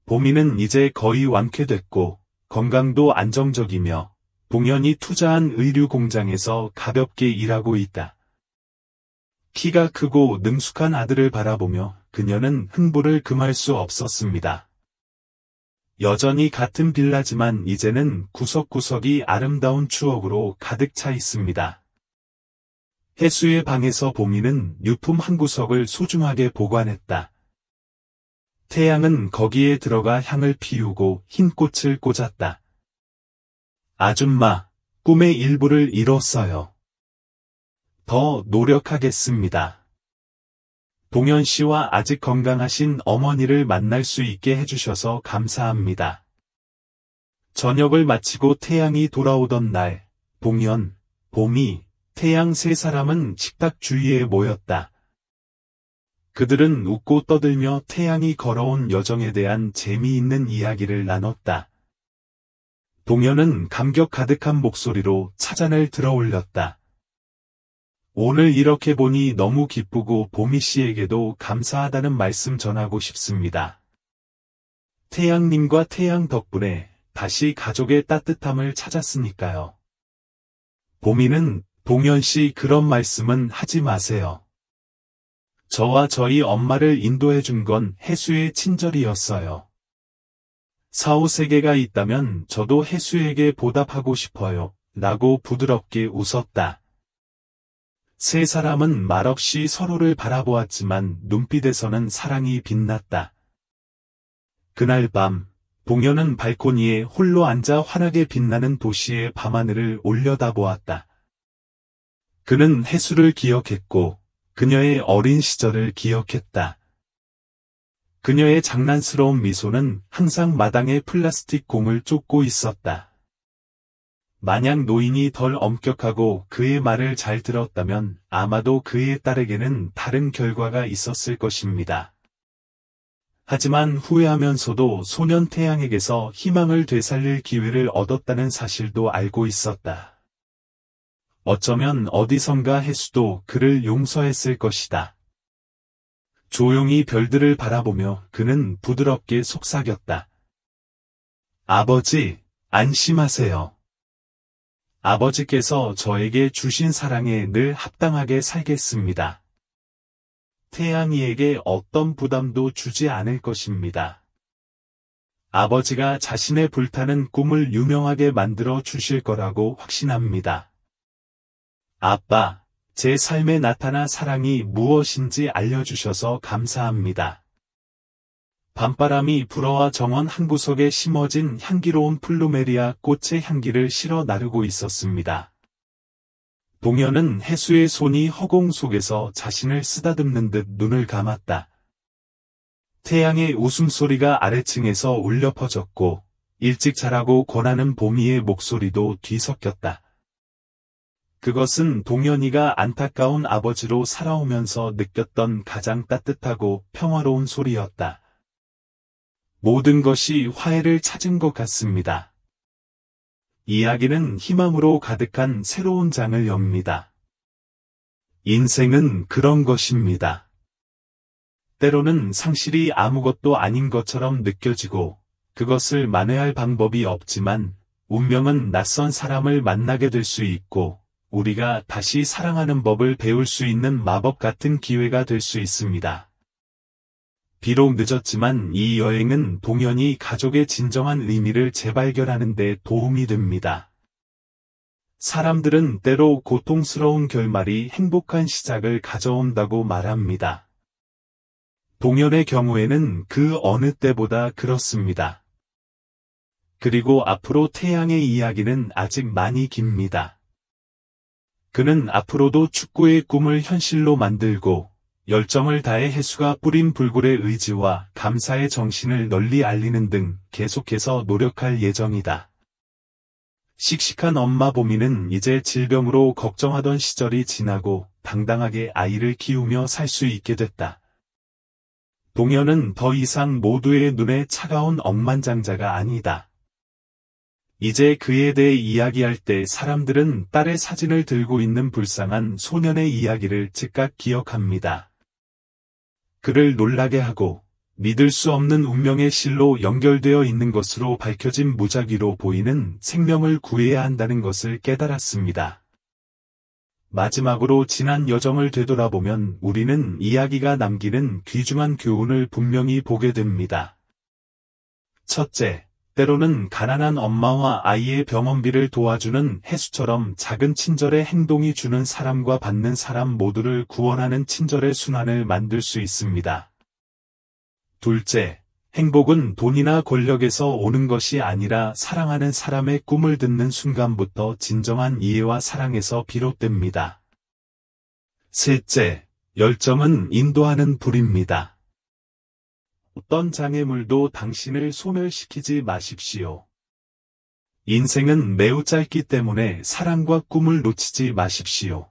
Speaker 1: 보미는 이제 거의 완쾌됐고, 건강도 안정적이며, 동현이 투자한 의류 공장에서 가볍게 일하고 있다. 키가 크고 능숙한 아들을 바라보며 그녀는 흥부를 금할 수 없었습니다. 여전히 같은 빌라지만 이제는 구석구석이 아름다운 추억으로 가득 차 있습니다. 해수의 방에서 보미는 유품 한 구석을 소중하게 보관했다. 태양은 거기에 들어가 향을 피우고 흰 꽃을 꽂았다. 아줌마, 꿈의 일부를 이뤘어요. 더 노력하겠습니다. 동현 씨와 아직 건강하신 어머니를 만날 수 있게 해주셔서 감사합니다. 저녁을 마치고 태양이 돌아오던 날, 동현, 보미, 태양 세 사람은 식탁 주위에 모였다. 그들은 웃고 떠들며 태양이 걸어온 여정에 대한 재미있는 이야기를 나눴다. 동현은 감격 가득한 목소리로 차잔을 들어 올렸다. 오늘 이렇게 보니 너무 기쁘고 보미 씨에게도 감사하다는 말씀 전하고 싶습니다. 태양님과 태양 덕분에 다시 가족의 따뜻함을 찾았으니까요. 보미는 동현 씨 그런 말씀은 하지 마세요. 저와 저희 엄마를 인도해 준 건 해수의 친절이었어요. 4, 5세계가 있다면 저도 해수에게 보답하고 싶어요. 라고 부드럽게 웃었다. 세 사람은 말없이 서로를 바라보았지만 눈빛에서는 사랑이 빛났다. 그날 밤, 동현은 발코니에 홀로 앉아 환하게 빛나는 도시의 밤하늘을 올려다보았다. 그는 해수를 기억했고, 그녀의 어린 시절을 기억했다. 그녀의 장난스러운 미소는 항상 마당에 플라스틱 공을 쫓고 있었다. 만약 노인이 덜 엄격하고 그의 말을 잘 들었다면 아마도 그의 딸에게는 다른 결과가 있었을 것입니다. 하지만 후회하면서도 소년 태양에게서 희망을 되살릴 기회를 얻었다는 사실도 알고 있었다. 어쩌면 어디선가 해수도 그를 용서했을 것이다. 조용히 별들을 바라보며 그는 부드럽게 속삭였다. 아버지, 안심하세요. 아버지께서 저에게 주신 사랑에 늘 합당하게 살겠습니다. 태양이에게 어떤 부담도 주지 않을 것입니다. 아버지가 자신의 불타는 꿈을 유명하게 만들어 주실 거라고 확신합니다. 아빠, 제 삶에 나타난 사랑이 무엇인지 알려주셔서 감사합니다. 밤바람이 불어와 정원 한 구석에 심어진 향기로운 플루메리아 꽃의 향기를 실어 나르고 있었습니다. 동현은 해수의 손이 허공 속에서 자신을 쓰다듬는 듯 눈을 감았다. 태양의 웃음소리가 아래층에서 울려 퍼졌고 일찍 자라고 권하는 보미의 목소리도 뒤섞였다. 그것은 동현이가 안타까운 아버지로 살아오면서 느꼈던 가장 따뜻하고 평화로운 소리였다. 모든 것이 화해를 찾은 것 같습니다. 이야기는 희망으로 가득한 새로운 장을 엽니다. 인생은 그런 것입니다. 때로는 상실이 아무것도 아닌 것처럼 느껴지고 그것을 만회할 방법이 없지만 운명은 낯선 사람을 만나게 될 수 있고 우리가 다시 사랑하는 법을 배울 수 있는 마법 같은 기회가 될 수 있습니다. 비록 늦었지만 이 여행은 동현이 가족의 진정한 의미를 재발견하는 데 도움이 됩니다. 사람들은 때로 고통스러운 결말이 행복한 시작을 가져온다고 말합니다. 동현의 경우에는 그 어느 때보다 그렇습니다. 그리고 앞으로 태양의 이야기는 아직 많이 깁니다. 그는 앞으로도 축구의 꿈을 현실로 만들고 열정을 다해 해수가 뿌린 불굴의 의지와 감사의 정신을 널리 알리는 등 계속해서 노력할 예정이다. 씩씩한 엄마 보미는 이제 질병으로 걱정하던 시절이 지나고 당당하게 아이를 키우며 살 수 있게 됐다. 동현은 더 이상 모두의 눈에 차가운 억만장자가 아니다. 이제 그에 대해 이야기할 때 사람들은 딸의 사진을 들고 있는 불쌍한 소년의 이야기를 즉각 기억합니다. 그를 놀라게 하고 믿을 수 없는 운명의 실로 연결되어 있는 것으로 밝혀진 무작위로 보이는 생명을 구해야 한다는 것을 깨달았습니다. 마지막으로 지난 여정을 되돌아보면 우리는 이야기가 남기는 귀중한 교훈을 분명히 보게 됩니다. 첫째, 때로는 가난한 엄마와 아이의 병원비를 도와주는 해수처럼 작은 친절의 행동이 주는 사람과 받는 사람 모두를 구원하는 친절의 순환을 만들 수 있습니다. 둘째, 행복은 돈이나 권력에서 오는 것이 아니라 사랑하는 사람의 꿈을 듣는 순간부터 진정한 이해와 사랑에서 비롯됩니다. 셋째, 열정은 인도하는 불입니다. 어떤 장애물도 당신을 소멸시키지 마십시오. 인생은 매우 짧기 때문에 사랑과 꿈을 놓치지 마십시오.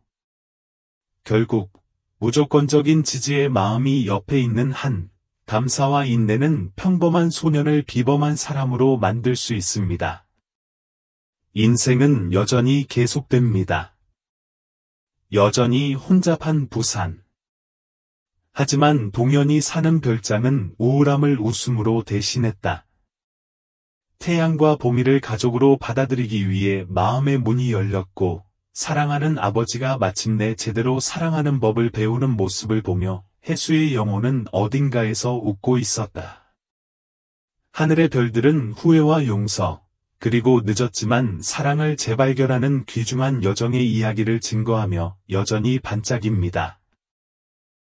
Speaker 1: 결국 무조건적인 지지의 마음이 옆에 있는 한, 감사와 인내는 평범한 소년을 비범한 사람으로 만들 수 있습니다. 인생은 여전히 계속됩니다. 여전히 혼잡한 부산. 하지만 동현이 사는 별장은 우울함을 웃음으로 대신했다. 태양과 보미를 가족으로 받아들이기 위해 마음의 문이 열렸고 사랑하는 아버지가 마침내 제대로 사랑하는 법을 배우는 모습을 보며 해수의 영혼은 어딘가에서 웃고 있었다. 하늘의 별들은 후회와 용서, 그리고 늦었지만 사랑을 재발견하는 귀중한 여정의 이야기를 증거하며 여전히 반짝입니다.